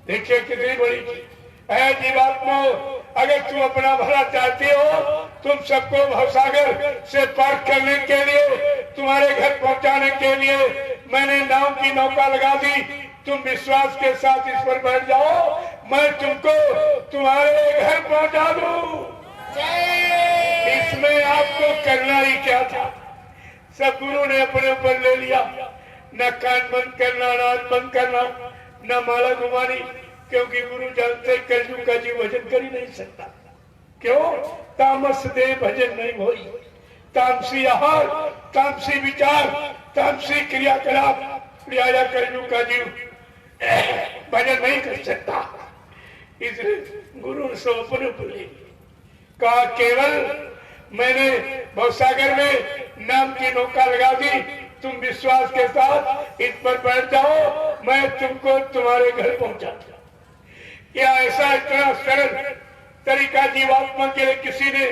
देखिए कितनी बड़ी चीज है जीवात्मा। अगर तुम अपना भला चाहते हो, तुम सबको भवसागर से पार करने के लिए, तुम्हारे घर पहुंचाने के लिए मैंने नाव की नौका लगा दी। तुम विश्वास के साथ इस पर बैठ जाओ, मैं तुमको तुम्हारे घर पहुंचा दूं। इसमें आपको करना ही क्या था? सब गुरु ने अपने ऊपर ले लिया। न कान बंद करना, न आंख बंद करना, न माला घुमानी, क्योंकि गुरु जानते कलयुग का जीव भजन कर ही नहीं सकता। क्यों? तामस दे भजन नहीं होई। तामसी आहार, तामसी विचार, तामसी क्रियाकलाप लिया कलयुग का जीव भजन नहीं कर सकता। इसलिए गुरु ने सब अपने ऊपर ले लिया। कहा केवल मैंने भवसागर में नाम की नौका लगा दी, तुम विश्वास के साथ इस पर बैठ जाओ, मैं तुमको तुम्हारे घर पहुंचा दूं। क्या ऐसा इतना सरल तरीका जीवात्मा के लिए किसी ने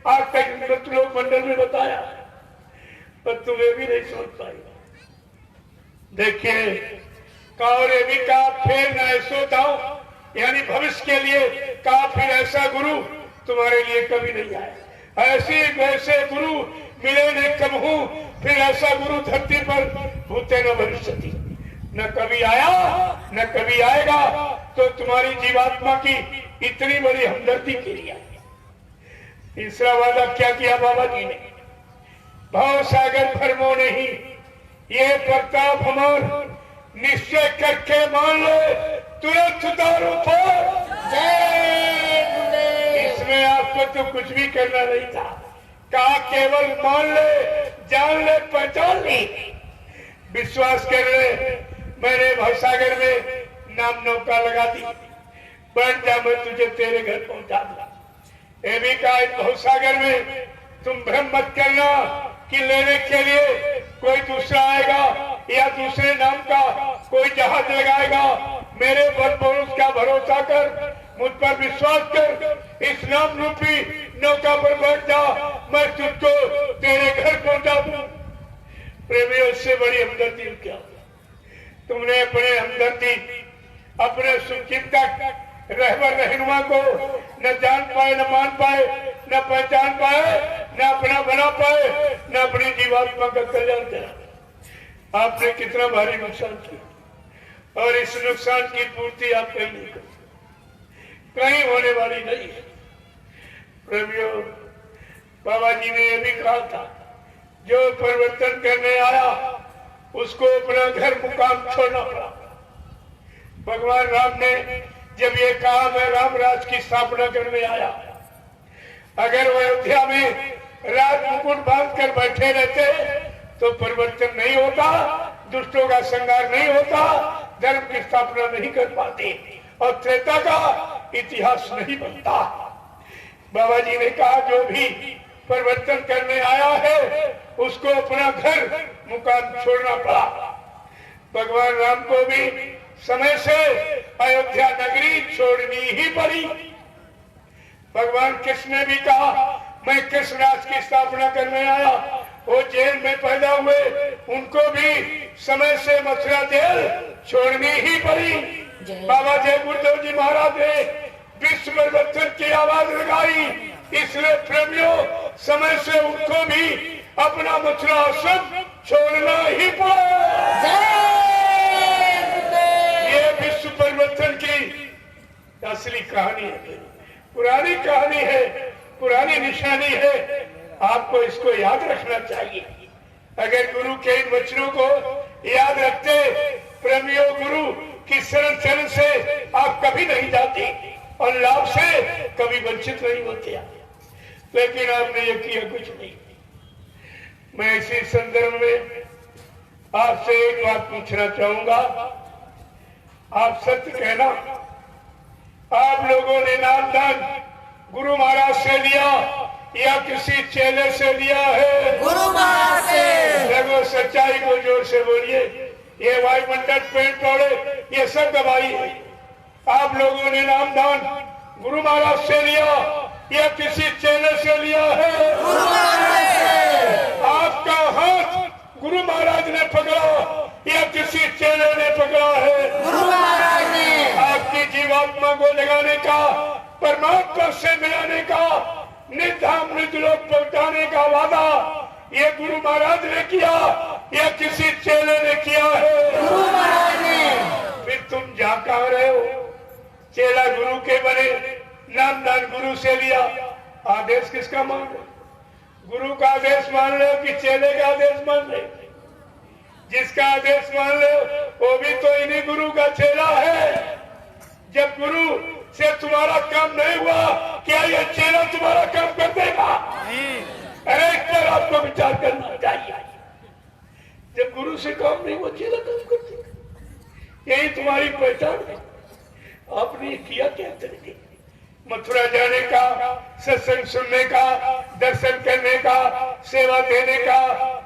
आज तक लोक मंडल में बताया? पर तुम्हें भी नहीं समझ पाएगा। देखिए कावरे भी कहा फिर न ऐसो दाओ, यानी भविष्य के लिए कहा फिर ऐसा गुरु तुम्हारे लिए कभी नहीं आया। ऐसे वैसे गुरु मिले न कबहू, फिर ऐसा गुरु धरती पर भूते न भविष्यति, न कभी आया न कभी आएगा। तो तुम्हारी जीवात्मा की इतनी बड़ी हमदर्दी के लिए तीसरा वादा क्या किया बाबा जी ने? भाव सागर भरमो नहीं, ये प्रताप हमार निश्चय करके मान लो, तुरंत उतारो पर। इसमें आपको तो कुछ भी करना नहीं था। कहा केवल मान ले, जान ले, पहचान ले, विश्वास कर ले। मैंने भवसागर में नाम नौका लगा दी, बैठ जा, मैं तुझे तेरे घर पहुंचा दूंगा। ये भी कहा इस भवसागर में तुम भ्रम मत करना कि लेने के लिए कोई दूसरा आएगा या दूसरे नाम का कोई जहाज लगाएगा। मेरे बल पुरुष का भरोसा कर, मुझ पर विश्वास कर, इस नाम रूपी नौका पर बैठ जा, मैं तुझको तेरे घर पहुंचा दूं। प्रेमियों से बड़ी हमदर्दी क्या? तुमने अपने हमदर्दी, अपने सुचिंतक रहबर रहनुमा को न जान पाए, न मान पाए, न पहचान पाए, न अपना बना पाए, न अपनी जीवात्मा का कल्याण करा। आपने कितना भारी नुकसान किया, और इस नुकसान की पूर्ति आप कहीं नहीं कर, कहीं होने वाली नहीं है। प्रेमियों, बाबा जी ने यह भी कहा था, जो परिवर्तन करने आया उसको अपना घर मुकाम छोड़ना पड़ा। भगवान राम ने जब ये कहा मैं राम राज की स्थापना करने आया, अगर वो अयोध्या में राज मुकुट बांध कर बैठे रहते तो परिवर्तन नहीं होता, दुष्टों का संहार नहीं होता, धर्म की स्थापना नहीं कर पाते, और त्रेता का इतिहास नहीं बनता। बाबा जी ने कहा जो भी परिवर्तन करने आया है उसको अपना घर मुकाम छोड़ना पड़ा। भगवान राम को भी समय से अयोध्या नगरी छोड़नी ही पड़ी। भगवान कृष्ण ने भी कहा मैं कृष्ण राज की स्थापना करने आया, वो जेल में पैदा हुए, उनको भी समय से मथुरा जेल छोड़नी ही पड़ी। बाबा जय गुरुदेव जी महाराज ने विश्व परिवर्तन की आवाज लगाई, इसलिए प्रेमियों समय से उनको भी अपना मथुरा आश्रम छोड़ना ही पड़ा। ये विश्व परिवर्तन की असली कहानी है, पुरानी कहानी है, पुरानी निशानी है। आपको इसको याद रखना चाहिए। अगर गुरु के इन वचनों को याद रखते, प्रेमियों गुरु की शरण शरण से आप कभी नहीं जाती और लाभ से कभी वंचित नहीं होते। लेकिन आपने ये किया कुछ नहीं। मैं इसी संदर्भ में आपसे एक बात पूछना चाहूंगा। आप सत्य कहना, आप लोगों ने नामदान गुरु महाराज से लिया या किसी चेले से लिया है? गुरु महाराज से। देखो सच्चाई को जोर से बोलिए। ये वायुमंडल पेड़ पौधे ये सब दवाई है। आप लोगों ने नामदान गुरु महाराज से लिया या किसी चेले से लिया है? गुरु महाराज से। आपका हाथ गुरु महाराज ने पकड़ा या किसी चेले ने पकड़ा है? गुरु महाराज ने। आपकी जीवात्मा को जगाने का, परमात्मा से मिलाने का, निर्धाम मृतलोक पहुंचाने का वादा ये गुरु महाराज ने किया या किसी चेले ने किया है? गुरु महाराज ने। फिर तुम जा कहाँ रहे हो? चेला गुरु के बने, नामदान गुरु से लिया, आदेश किसका मान रहे? गुरु का आदेश मान रहे हो कि चेले का आदेश मान रहे? जिसका आदेश मान रहे हो वो भी तो इन्हीं गुरु का चेला है। जब गुरु से तुम्हारा काम नहीं हुआ, क्या ये चेला तुम्हारा काम कर देगा? अरे इस पर आपको विचार करना चाहिए। जब गुरु से काम नहीं हुआ, चेला काम कर देगा। यही तुम्हारी पहचान है। आपने किया क्या तरीके? मथुरा जाने का, सत्संग सुनने का, दर्शन करने का, सेवा देने का,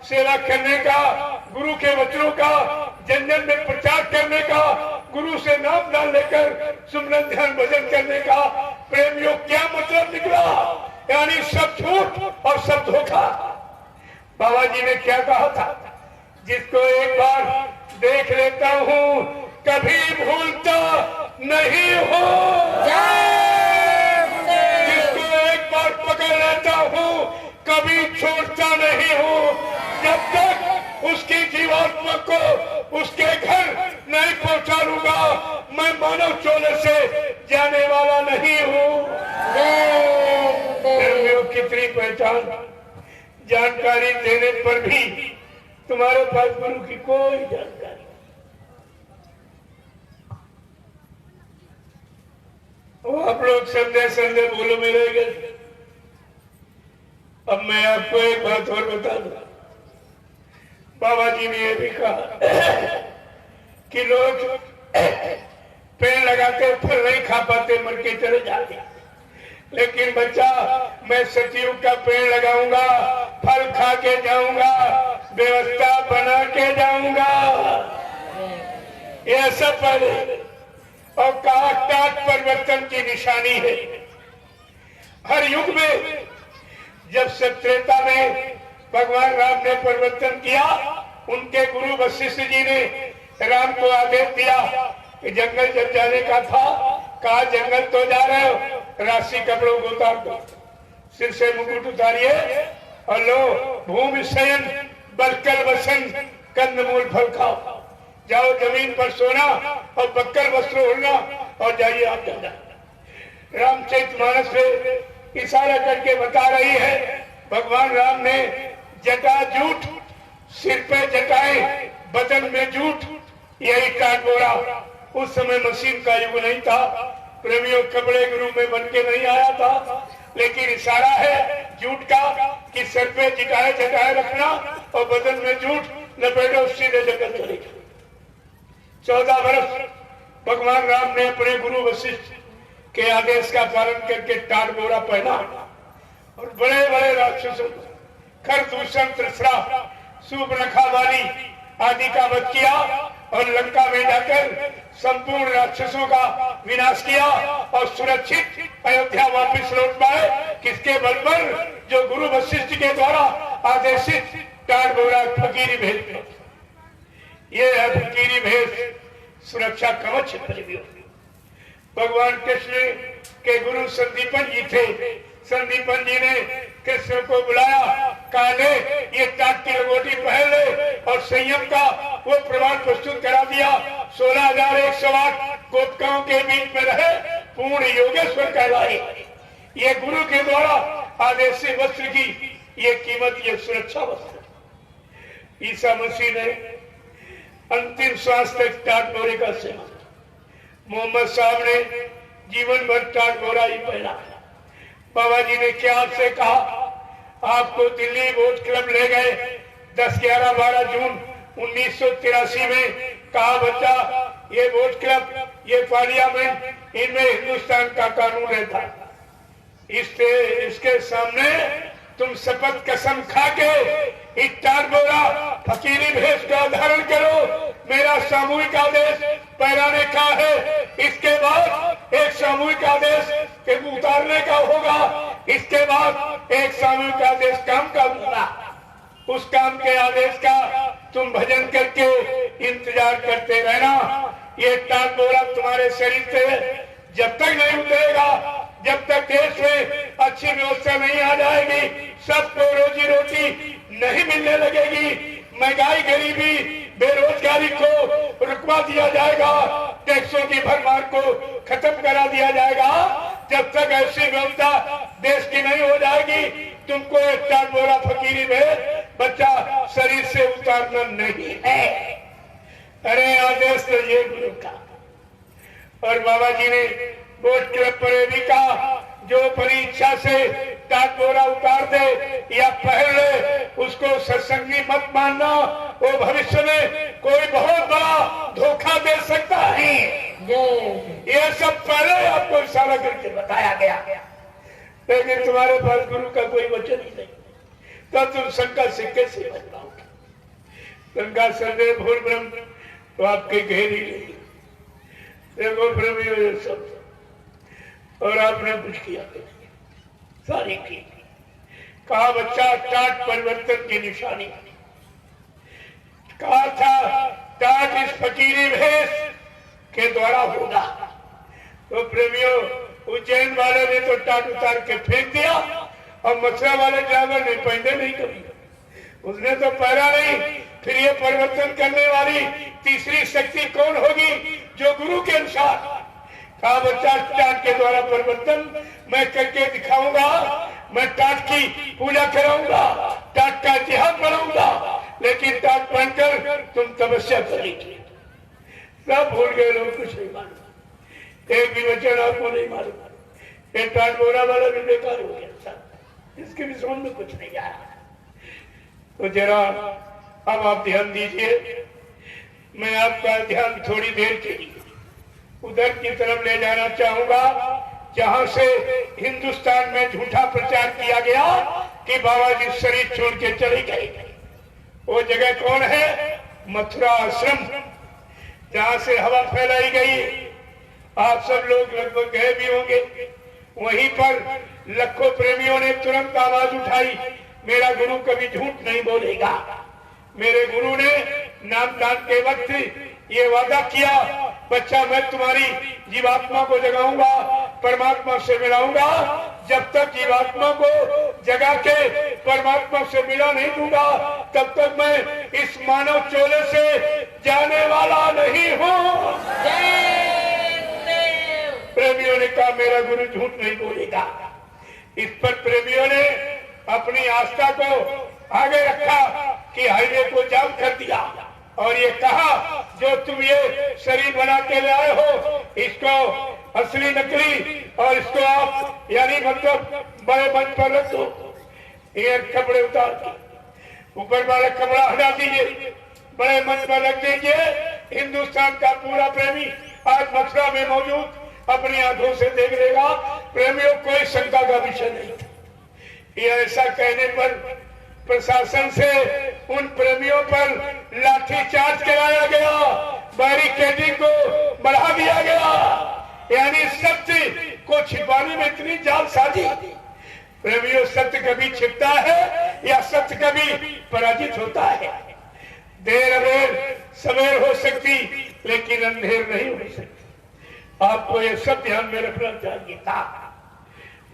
सेवा करने का, गुरु के वचनों का जन जन में प्रचार करने का, गुरु से नाम दान लेकर सुमरन ध्यान भजन करने का। प्रेमियों क्या मतलब निकला? यानी सब झूठ और सब धोखा। बाबा जी ने क्या कहा था? जिसको एक बार देख लेता हूँ कभी भूलता नहीं हो, जिसको एक बार पकड़ लेता हूँ कभी छोड़ता नहीं हूँ। जब तक उसकी जीवात्मा को उसके घर नहीं पहुंचा लूंगा, मैं मानव चोले से जाने वाला नहीं हूँ। कितनी पहचान, जानकारी देने पर भी तुम्हारे पास गुरु की कोई जानकारी। आप लोग संदेह संदेह बोलो में रह गए। अब मैं आपको एक बात और बता दूं। बाबा जी ने यह भी कहा कि लोग पेड़ लगाते फल नहीं खा पाते, मर के चले जाते। लेकिन बच्चा, मैं सतयुग का पेड़ लगाऊंगा, फल खा के जाऊंगा, व्यवस्था बना के जाऊंगा। यह सब पहले और काट परिवर्तन की निशानी है। हर युग में जब सत्रेता में भगवान राम ने परिवर्तन किया, उनके गुरु वशिष्ठ जी ने राम को आदेश दिया कि जंगल जब जाने का था, कहा जंगल तो जा रहे हो, राशि कपड़ों को उतार दो, सिर से मुकुट उतारिए और लो भूमि शयन बलकल वसन कंदमूल फल खाओ। जाओ जमीन पर सोना और बक्कर वस्त्र ओढ़ना और जाइए आप जाना। रामचरितमानस में इशारा करके बता रही है, भगवान राम ने जटा जूठ, सिर पे जटाएं, बदन में जूठ, यही काट बोरा। उस समय मशीन का युग नहीं था, प्रेमियों कपड़े के रूप में बन के नहीं आया था, लेकिन इशारा है जूठ का कि सर पे जटाए जटाए रखना और बदन में जूठ लपेटो, सीधे जंगल चले गए। 14 वर्ष भगवान राम ने अपने गुरु वशिष्ठ के आदेश का पालन करके टाट बोरा पहना और बड़े बड़े राक्षसों खरदूषण, त्रिसरा, सूर्पनखा वाली आदि का वध किया और लंका में जाकर संपूर्ण राक्षसों का विनाश किया और सुरक्षित अयोध्या वापस लौट पाए। किसके बल पर? जो गुरु वशिष्ठ के द्वारा आदेशित टाट बोरा फकीरी भेष में। ये है फकीरी भेष सुरक्षा कवच। भगवान कृष्ण के गुरु संदीपन जी थे। संदीपन जी ने कृष्ण को बुलाया, कहा ले ये टाट की लंगोटी पहन ले और संयम का वो प्रमाण प्रस्तुत करा दिया। 16,108 गोपिकाओं के बीच में रहे, पूर्ण योगेश्वर कहलाए। ये गुरु के द्वारा आदेशित वस्त्र की ये कीमत, ये सुरक्षा वस्त्र। ईसा मसीह ने अंतिम श्वास तक टाट बोरे का सेवन। मोहम्मद साहब ने जीवन भर टाट बोरा ही पहना। बाबा जी ने क्या आपसे कहा? आपको दिल्ली बोट क्लब ले गए 10, 11, 12 जून 1983 में। कहा बच्चा ये बोट क्लब, ये पार्लियामेंट, इनमें हिंदुस्तान का कानून रहता। इसके सामने तुम शपथ कसम खा के इस टाट बोरा फकीरी भेष का धारण करो। मेरा सामूहिक आदेश पहनाने का है। इसके बाद एक सामूहिक आदेश के उतारने का होगा। इसके बाद एक सामूहिक आदेश काम का होगा। उस काम के आदेश का तुम भजन करके इंतजार करते रहना। ये टाट बोरा तुम्हारे शरीर से जब तक नहीं उतरेगा, जब तक देश में अच्छी व्यवस्था नहीं आ जाएगी, सबको रोजी रोटी नहीं मिलने लगेगी, महंगाई, गरीबी, बेरोजगारी को रुकवा दिया जाएगा, टैक्सों की भरमार को खत्म करा दिया जाएगा। जब तक ऐसी व्यवस्था देश की नहीं हो जाएगी, तुमको एक टाट बोरा फकीरी में बच्चा शरीर से उतारना नहीं है। अरे आदेश तो ये गुरु का। और बाबा जी ने बोट क्लब पर भी कहा, जो परीक्षा से टाट बोरा उतार दे या पहन ले, उसको सत्संगी मत मानना। वो भविष्य में कोई बहुत बड़ा धोखा दे सकता है। ये सब पहले आपको इशारा करके बताया गया, लेकिन तुम्हारे पास गुरु का कोई वचन ही नहीं, तब तुम शंका से कैसे बच पाओगे? शंका संदेह भूल ब्रह्म तो आपके घेरी नहीं। देखो ब्रह्म सब, और आपने कुछ किया सारी की। कहा बच्चा टाट परिवर्तन की निशानी। कहा था टाट इस फकीरी भेष के द्वारा होगा। तो प्रेमियों, उज्जैन वाले ने तो टाट उतार के फेंक दिया और मथुरा वाले ड्राइवर ने पहने नहीं कभी, उसने तो पहना नहीं। फिर ये परिवर्तन करने वाली तीसरी शक्ति कौन होगी? जो गुरु के अनुसार। कहा बच्चा टाट के द्वारा परिवर्तन मैं करके दिखाऊंगा। मैं टाट की पूजा कराऊंगा, टाट का इतिहास बनाऊंगा, लेकिन टाट पहनकर तुम तपस्या करेंगे। सब भूल गए लोग, कुछ नहीं मालूम, एक भी वचन आपको नहीं मालूम। ये टाट बोरा वाला भी बेकार हो गया, इसके भी समझ में कुछ नहीं आया। तो जरा अब आप ध्यान दीजिए। मैं आपका ध्यान थोड़ी देर के लिए उधर की तरफ ले जाना चाहूंगा, जहां से हिंदुस्तान में झूठा प्रचार किया गया कि बाबा जी शरीर छोड़ के चले गए। वो जगह कौन है? मथुरा आश्रम, जहां से हवा फैलाई गई। आप सब लोग लगभग गए भी होंगे। वहीं पर लाखों प्रेमियों ने तुरंत आवाज उठाई, मेरा गुरु कभी झूठ नहीं बोलेगा। मेरे गुरु ने नामदान के वक्त ये वादा किया, बच्चा मैं तुम्हारी जीवात्मा को जगाऊंगा, परमात्मा से मिलाऊंगा। जब तक जीवात्मा को जगा के परमात्मा से मिला नहीं दूंगा, तब तक मैं इस मानव चोले से जाने वाला नहीं हूँ। प्रेमियों ने कहा मेरा गुरु झूठ नहीं बोलेगा। इस पर प्रेमियों ने अपनी आस्था को आगे रखा कि हाईवे को जाम कर दिया और ये कहा जो तुम ये शरीर बना के ले आए हो, इसको असली नकली और इसको आप यानी मतलब बड़े मंच पर रख दो। ये कपड़े उतार के ऊपर वाला कपड़ा हटा दीजिए, बड़े मंच पर रख दीजिए। हिंदुस्तान का पूरा प्रेमी आज मथुरा में मौजूद अपनी आंखों से देख लेगा। प्रेमियों, कोई शंका का विषय नहीं था। ये ऐसा कहने पर प्रशासन से उन प्रेमियों पर लाठीचार्ज कराया गया, बैरिकेडिंग को बढ़ा दिया गया, यानी सत्य को छिपाने में इतनी जालसाजी। प्रेमियों, सत्य कभी छिपता है या सत्य कभी पराजित होता है। देर अबेर सवेर हो सकती, लेकिन अंधेर नहीं हो सकती। आपको ये सब ध्यान में रखना चाहिए था।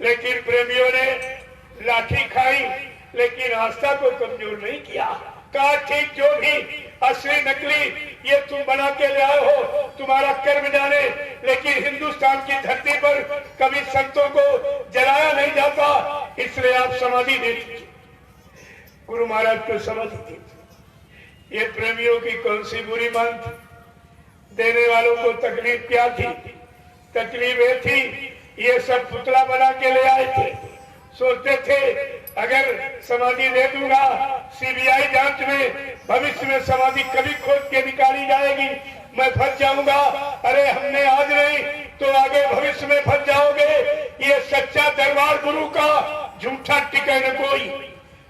लेकिन प्रेमियों ने लाठी खाई, लेकिन आस्था को कमजोर नहीं किया। कहा, ठीक जो भी असली नकली ये तुम बना के ले आए हो, तुम्हारा कर्म जाने, लेकिन हिंदुस्तान की धरती पर कभी संतों को जलाया नहीं जाता, इसलिए आप समाधि दे दीजिए। गुरु महाराज को समझ थी ये प्रेमियों की कौन सी बुरी मान थी। देने वालों को तकलीफ क्या थी? तकलीफ ये थी, ये सब पुतला बना के ले आए थे। सोचते थे अगर समाधि दे दूंगा, सीबीआई जांच में भविष्य में समाधि कभी खोद के निकाली जाएगी, मैं फंस जाऊंगा। अरे हमने आज नहीं तो आगे भविष्य में फंस जाओगे। ये सच्चा दरबार गुरु का, झूठा टिके न कोई।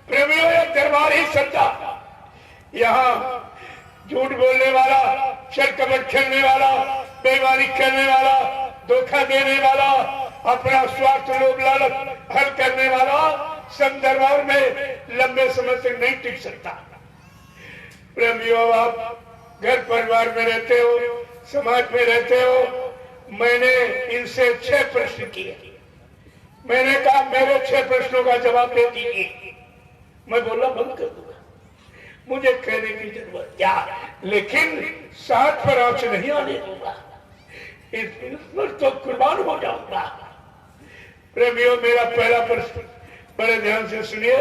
प्रेमियों, ये दरबार ही सच्चा। यहाँ झूठ बोलने वाला, शरकपट खेलने वाला, बेईमानी करने वाला, धोखा देने वाला, अपना स्वार्थ लोभ लालच हल करने वाला सब दरबार में लंबे समय तक नहीं टिक सकता। प्रेमियों, आप घर परिवार में रहते हो, समाज में रहते हो। मैंने इनसे 6 प्रश्न किए। मैंने कहा मेरे 6 प्रश्नों का जवाब दे दीजिए। मैं बोला बंद कर दूंगा, मुझे कहने की जरूरत क्या, लेकिन साथ पर आंच नहीं आने दूंगा, इस पर तो कुर्बान हो जाऊंगा। प्रेमियों, मेरा पहला प्रश्न बड़े ध्यान से सुनिए।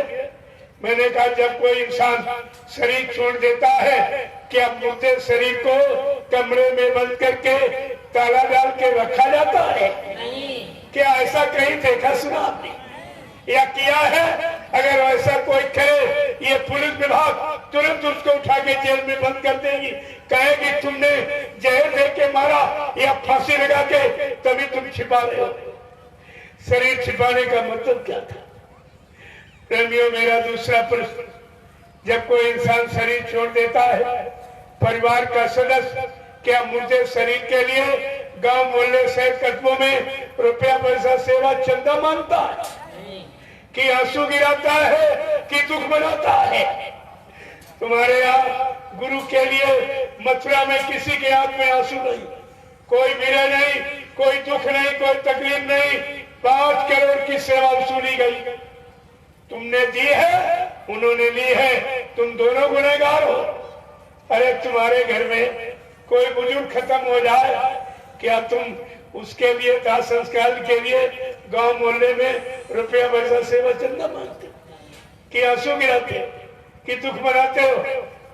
मैंने कहा, जब कोई इंसान शरीर छोड़ देता है, क्या मुर्दे शरीर को कमरे में बंद करके ताला डाल के रखा जाता है? नहीं। क्या ऐसा कहीं देखा सुना आपने या किया है? अगर ऐसा कोई करे, ये पुलिस विभाग तुरंत उसको उठा के जेल में बंद कर देगी, कहेगी तुमने जहर दे के मारा या फांसी लगा के, तभी तुम छिपा रहे हो। शरीर छिपाने का मतलब क्या था? प्रेमियों, मेरा दूसरा प्रश्न, जब कोई इंसान शरीर छोड़ देता है, परिवार का सदस्य क्या मुर्दे शरीर के लिए गांव मोहल्ले शहर कस्बों में रुपया पैसा सेवा चंदा मांगता है कि आंसू गिराता है कि दुख मनाता है? तुम्हारे यहाँ गुरु के लिए मथुरा में किसी के हाथ में आंसू नहीं, कोई विरह नहीं, कोई दुख नहीं, कोई तकलीफ नहीं। 5 करोड़ की सेवा वसूली गई। तुमने दी है, उन्होंने ली है, तुम दोनों गुनहगार हो। अरे तुम्हारे घर में कोई बुजुर्ग खत्म हो जाए, क्या तुम उसके लिए दाह संस्कार के लिए गांव मोहल्ले में रुपया पैसा सेवा चंदा मांगते कि आंसू गिराते कि दुख मनाते हो?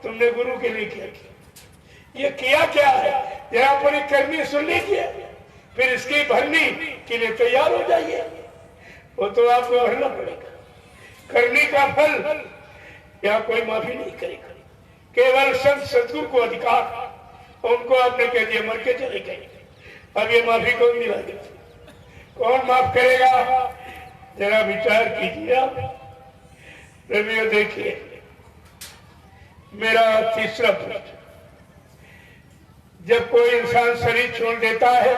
तुमने गुरु के लिए क्या किया? ये किया क्या है? जरा अपनी करनी सुन लीजिए, फिर इसकी भरनी के लिए तैयार हो जाइए। वो तो आपको भरना पड़ेगा। करनी का फल यहाँ कोई माफी नहीं करेगा। केवल संत सदगुरु को अधिकार, उनको आपने कह दिया मर के चले गए। अब ये माफी कौन दिलाएगा? कौन माफ करेगा? जरा विचार कीजिए आप। प्रेमियों, देखिए मेरा तीसरा प्रश्न, जब कोई इंसान शरीर छोड़ देता है,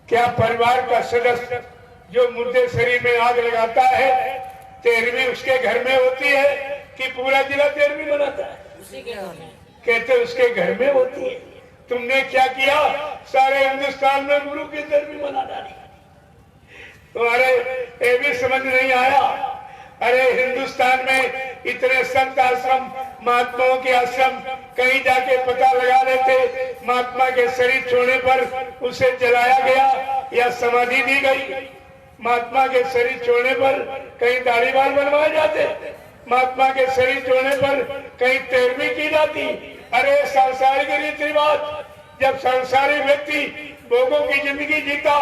क्या परिवार का सदस्य जो मुर्दे शरीर में आग लगाता है, 13वीं उसके घर में होती है कि पूरा जिला 13वीं मनाता है? उसी के घर में। कहते उसके घर में होती है। तुमने क्या किया? सारे हिंदुस्तान में गुरु की 13वीं मना डाली। तुम्हारे ये भी समझ नहीं आया? अरे हिंदुस्तान में इतने संत आश्रम, महात्माओं के आश्रम, कहीं जाके पता लगा लेते महात्मा के शरीर छोड़ने पर उसे जलाया गया या समाधि दी गई। महात्मा के शरीर छोड़ने पर कहीं दाढ़ी बाल बनवाए जाते, महात्मा के शरीर छोड़ने पर कहीं 13वीं की जाती। अरे सांसारिक रीति रिवाज, जब सांसारिक व्यक्ति भोगों की जिंदगी जीता,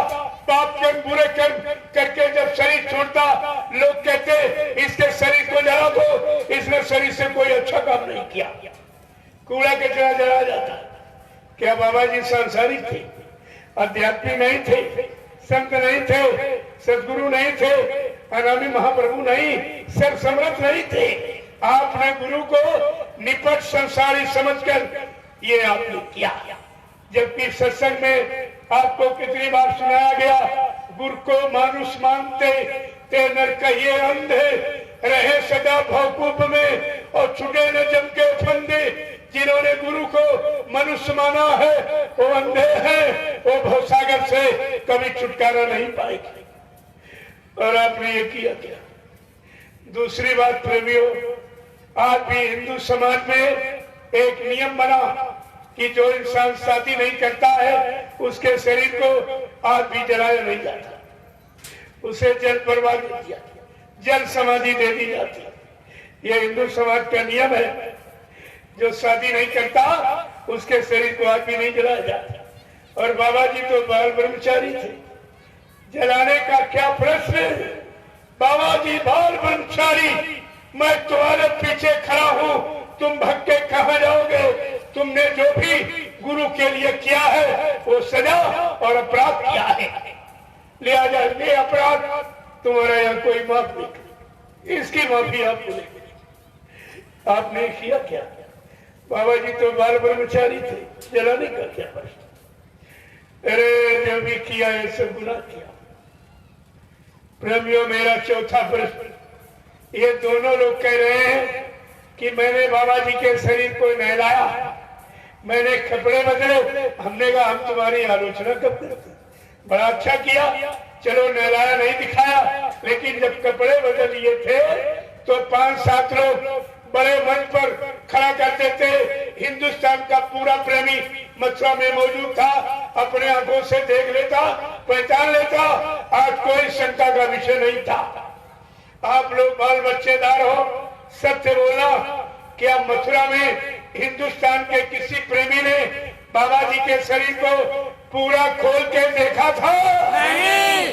पाप कर्म बुरे कर्म करके जब शरीर छोड़ता, लोग कहते इसके शरीर को जला दो, इसने शरीर से कोई अच्छा काम नहीं किया, कूड़ा कचरा जला जाता। क्या बाबा जी सांसारिक थे? अध्यात्मी नहीं थे, संत नहीं थे, सदगुरु नहीं थे, अनामी महाप्रभु नहीं, सर्व समर्थ नहीं थे। आपने गुरु को निपट संसारी समझकर ये आपने किया। जबकि सत्संग में आपको कितनी बार सुनाया गया, गुरु को मानुष मानते ते नर कहिए अंधे, रहे सदा भवकूप में और छुटे न जम के फंदे। जिन्होंने गुरु को मनुष्य माना है वो अंधे हैं, वो भवसागर से कभी छुटकारा नहीं पाएंगे। और आपने ये किया क्या? दूसरी बात प्रेमियों, आज भी हिंदू समाज में एक नियम बना कि जो इंसान शादी नहीं करता है उसके शरीर को आज भी जलाया नहीं जाता, उसे जल प्रवाह दिया, जल समाधि दे दी जाती। ये हिंदू समाज का नियम है। जो शादी नहीं करता उसके शरीर को आज भी नहीं जलाया जाता। और बाबा जी तो बाल ब्रह्मचारी थे, जलाने का क्या प्रश्न? बाबा जी बाल ब्रह्मचारी, मैं तुम्हारे पीछे खड़ा हूं, तुम भग के कहां जाओगे? तुमने जो भी गुरु के लिए किया है वो सजा और अपराध किया है, लिहाजा ये अपराध तुम्हारा यहाँ कोई माफ नहीं करे, इसकी माफी आपको नहीं मिलेगी। आपने किया क्या? बाबा जी तो बाल ब्रह्मचारी थे, जलाने का क्या प्रश्न? अरे जो भी किया है सब गुनाह किया। प्रेमियों, मेरा चौथा प्रश्न, ये दोनों लोग कह रहे हैं कि मैंने बाबा जी के शरीर को नहलाया, मैंने कपड़े बदले। हमने कहा हम तुम्हारी आलोचना कब करते? बड़ा अच्छा किया, चलो नहलाया नहीं दिखाया, लेकिन जब कपड़े बदल लिए थे तो 5-7 लोग बड़े मंच पर खड़ा करते थे। हिंदुस्तान का पूरा प्रेमी मथुरा में मौजूद था, अपने आंखों से देख लेता, पहचान लेता। आज कोई शंका का विषय नहीं था। आप लोग बाल बच्चेदार हो, सत्य बोलना, क्या मथुरा में हिंदुस्तान के किसी प्रेमी ने बाबा जी के शरीर को पूरा खोल के देखा था? नहीं।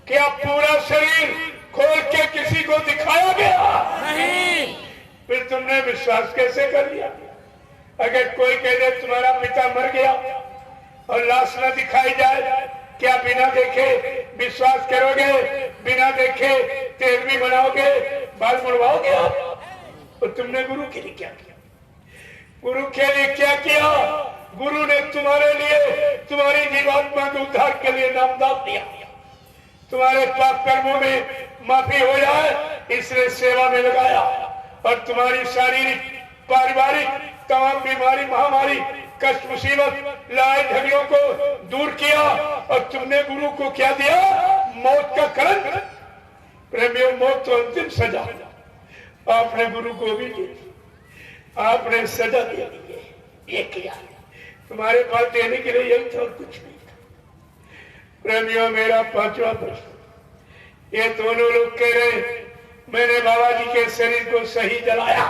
क्या पूरा शरीर खोल के किसी को दिखाया गया? नहीं। फिर तुमने विश्वास कैसे कर लिया? अगर कोई कह दे तुम्हारा पिता मर गया और लाश न दिखाई जाए, क्या बिना देखे विश्वास करोगे? बिना देखे तेल भी बनाओगे, बाल मुड़वाओगे आप? और तुमने गुरु के लिए क्या किया? गुरु के लिए क्या किया? गुरु ने तुम्हारे लिए, तुम्हारी जीवात्मा के उद्धार के लिए नामदान दिया, तुम्हारे पाप कर्मों में माफी हो जाए इसलिए सेवा में लगाया, और तुम्हारी शारीरिक पारिवारिक तमाम बीमारी महामारी कष्ट मुसीबत लड़ाई झगड़ों को दूर किया। और तुमने गुरु को क्या दिया? मौत का कलंक। प्रेमियों, मौत तो अंतिम सजा, आपने गुरु को भी दी, आपने सजा दे दी, ये किया। तुम्हारे पास देने के लिए यही था और कुछ नहीं था। प्रेमियों, मेरा पांचवा प्रश्न, ये दोनों लोग कह रहे मैंने बाबा जी के शरीर को सही जलाया।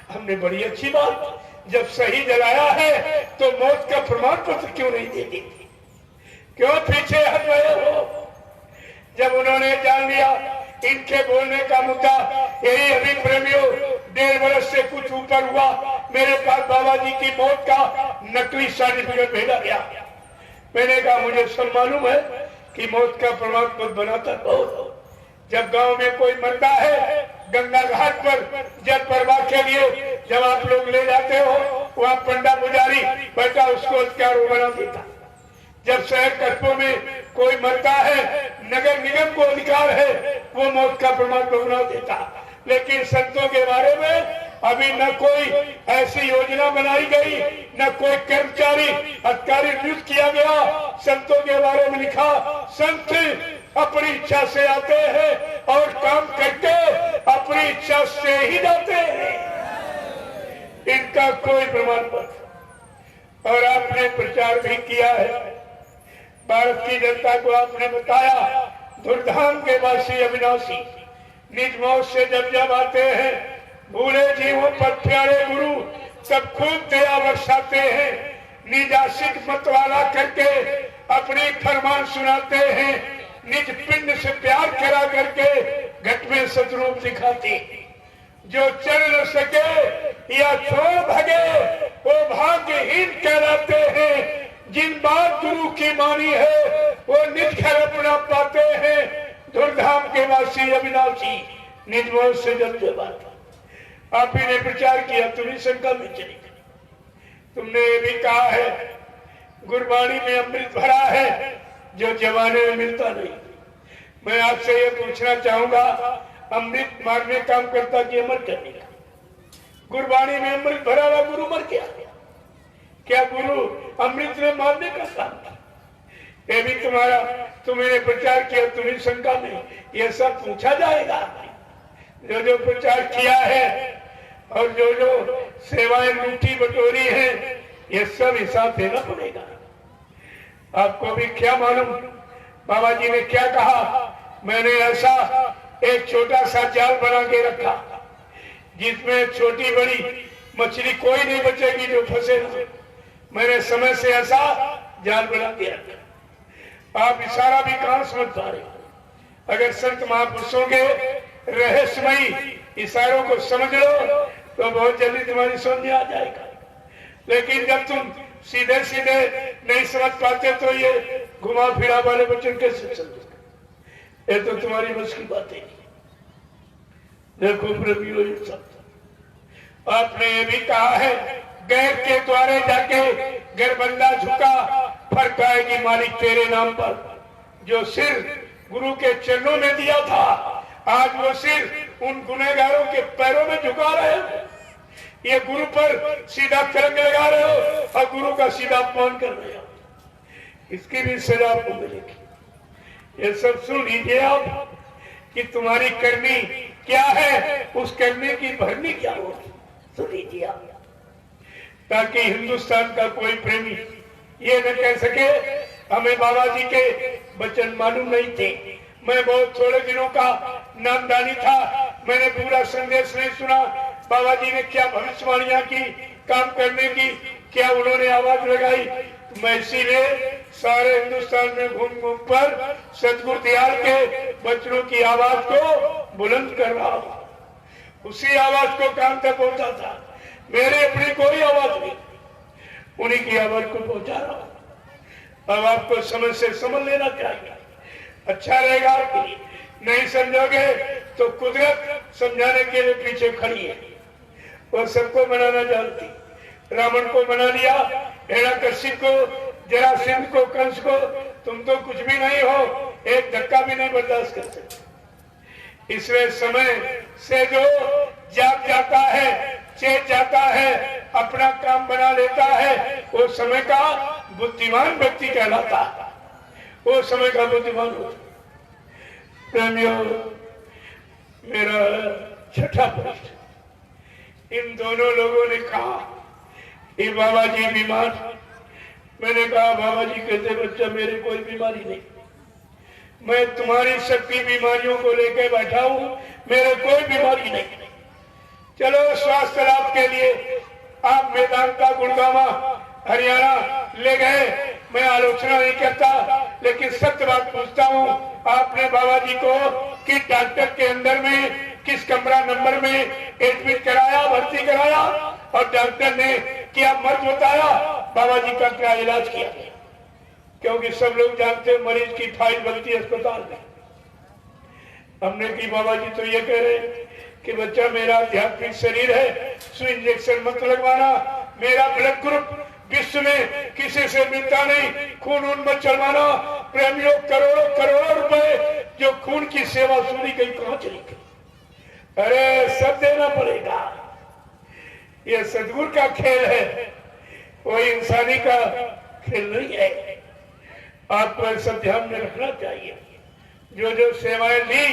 हमने बड़ी अच्छी बात, जब सही जलाया है तो मौत का प्रमाण पत्र क्यों नहीं दे दी? क्यों पीछे हट रहे हो? जब उन्होंने जान लिया इनके बोलने का मुद्दा यही, अभी प्रेमियों 1.5 वर्ष से कुछ ऊपर हुआ, मेरे पास बाबा जी की मौत का नकली सर्टिफिकेट भेजा गया। मैंने कहा मुझे सब मालूम है कि मौत का प्रमाण पत्र बनाता कौन? जब गांव में कोई मरता है, गंगा घाट पर जल प्रवाह के लिए जब आप लोग ले जाते हो, वहाँ पंडा पुजारी बैठा उसको अधिकार बना देता। जब शहर कस्बों में कोई मरता है, नगर निगम को अधिकार है, वो मौत का प्रमाण बना देता। लेकिन संतों के बारे में अभी न कोई ऐसी योजना बनाई गई, न कोई कर्मचारी अधिकारी नियुक्त किया गया। संतों के बारे में लिखा, संत अपनी इच्छा से आते हैं और काम करके अपनी इच्छा से ही जाते हैं, इनका कोई प्रमाण पत्र। और आपने प्रचार भी किया है, भारत की जनता को आपने बताया, धुरधाम के वासी अविनाशी निज मौत से जब आते हैं, भूले जीवों पर प्यारे गुरु सब खूब दया बरसाते हैं। निज आशिक मतवाला करके अपनी फरमान सुनाते हैं, निज पिंड से प्यार करा करके घट में सतरूप दिखाते। जो चल न सके या छोड़ भगे वो भाग्यहीन कहलाते हैं। जिन बात गुरु की मानी है वो निज घर अपना पाते हैं। धुरधाम के वासी अविनाशी निज मोह से जलते बात। आप ही ने प्रचार किया, तुम्हें शंका में चली। तुमने ये भी कहा है गुरबाणी में अमृत भरा है जो जमाने में मिलता नहीं। मैं आपसे ये पूछना चाहूंगा, अमृत मारने काम करता कि अमर करने का? गुरबाणी में अमृत भरा हुआ, गुरु मर गया। क्या गुरु अमृत में मारने का काम था? ये भी तुम्हें प्रचार किया, तुम्हें शंका में ये सब पूछा जाएगा। जो जो प्रचार किया है और जो जो सेवाएं लूटी बटोरी है, ये सब हिसाब देना पड़ेगा। आपको भी क्या मालूम बाबा जी ने क्या कहा? मैंने ऐसा एक छोटा सा जाल बना के रखा जिसमें छोटी बड़ी मछली कोई नहीं बचेगी जो फंसे ना। मैंने समय से ऐसा जाल बना के रखा। आप इशारा भी कहां समझ पा रहे हो? अगर संत महापुरुषों के रहस्यमयी इशारों को समझ लो तो बहुत जल्दी तुम्हारी समझ में आ जाएगा। लेकिन जब तुम सीधे सीधे नहीं समझ पाते तो ये घुमा फिरा वाले वचन कैसे समझोगे? ये तो तुम्हारी बस की बात है। देखो प्रभु, ये सब आपने ये भी कहा है, गैर के द्वारे जाके गर बंदा झुका फर्क आएगी मालिक तेरे नाम पर। जो सिर गुरु के चरणों में दिया था, आज वो सिर उन गुनहगारों के पैरों में झुका रहे हो। ये गुरु पर सीधा कलंक लगा रहे हो और गुरु का सीधा अपमान कर रहे हो। इसकी भी सजा आपको मिलेगी। ये सब सुन लीजिए आप कि तुम्हारी करनी क्या है, उस करने की भरनी क्या होगी, सुन लीजिए आप, ताकि हिंदुस्तान का कोई प्रेमी ये न कह सके हमें बाबा जी के वचन मालूम नहीं थे। मैं बहुत थोड़े दिनों का नामदानी था, मैंने पूरा संदेश नहीं सुना। बाबा जी ने क्या भविष्यवाणियां की काम करने की, क्या उन्होंने आवाज लगाई। मैं इसीलिए सारे हिंदुस्तान में घूम घूम पर सतगुरु दयाल के वचनों की आवाज को बुलंद कर रहा हूं। उसी आवाज को कान तक पहुंचा था। मेरी अपनी कोई आवाज नहीं, उन्हीं की आवाज को पहुंचा रहा हूं। अब आपको समझ से समझ लेना चाहिए, अच्छा रहेगा। नहीं समझोगे तो कुदरत समझाने के लिए पीछे खड़ी है। वो सबको बनाना जानती। रावण को बना लिया, हिरण्यकश्यप को, जरासंध को, कंस को। तुम तो कुछ भी नहीं हो, एक धक्का भी नहीं बर्दाश्त कर सकते। इसलिए समय से जो जाग जाता है, चेत जाता है, अपना काम बना लेता है, वो समय का बुद्धिमान व्यक्ति कहलाता है। वो समय का बुद्धिमान होता। प्रेमियों, मेरा छठा प्रश्न, इन दोनों लोगों ने कहा कि बाबा जी बीमार। मैंने कहा बाबा जी कहते बच्चा मेरे कोई बीमारी नहीं, मैं तुम्हारी सबकी बीमारियों को लेकर बैठा हूं, मेरे कोई बीमारी नहीं। चलो स्वास्थ्य लाभ के लिए आप मैदान का गुड़गावा हरियाणा ले गए, मैं आलोचना नहीं करता, लेकिन सत्य बात पूछता हूँ। आपने बाबा जी को किस डॉक्टर के अंदर में, किस कमरा नंबर में एडमिट कराया, भर्ती कराया, और डॉक्टर ने क्या मर्ज बताया, बाबा जी का क्या इलाज किया? क्योंकि सब लोग जानते हैं मरीज की फाइल बनती है अस्पताल में। हमने की बाबा जी तो ये कह रहे कि बच्चा मेरा आध्यात्मिक शरीर है, सुई इंजेक्शन मत लगवाना, मेरा ब्लड ग्रुप विश्व में किसी से मिलता नहीं, खून उन मत चलवाना। प्रेमियों, करोड़ों करोड़ों रुपए जो खून की सेवा सुनी गई कहां चली गई? अरे सब देना पड़ेगा। ये सदगुरु का खेल है, कोई इंसानी का खेल नहीं है। आपको सब ध्यान में रखना चाहिए। जो जो सेवाएं ली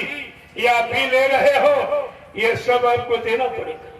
या भी ले रहे हो, ये सब आपको देना पड़ेगा।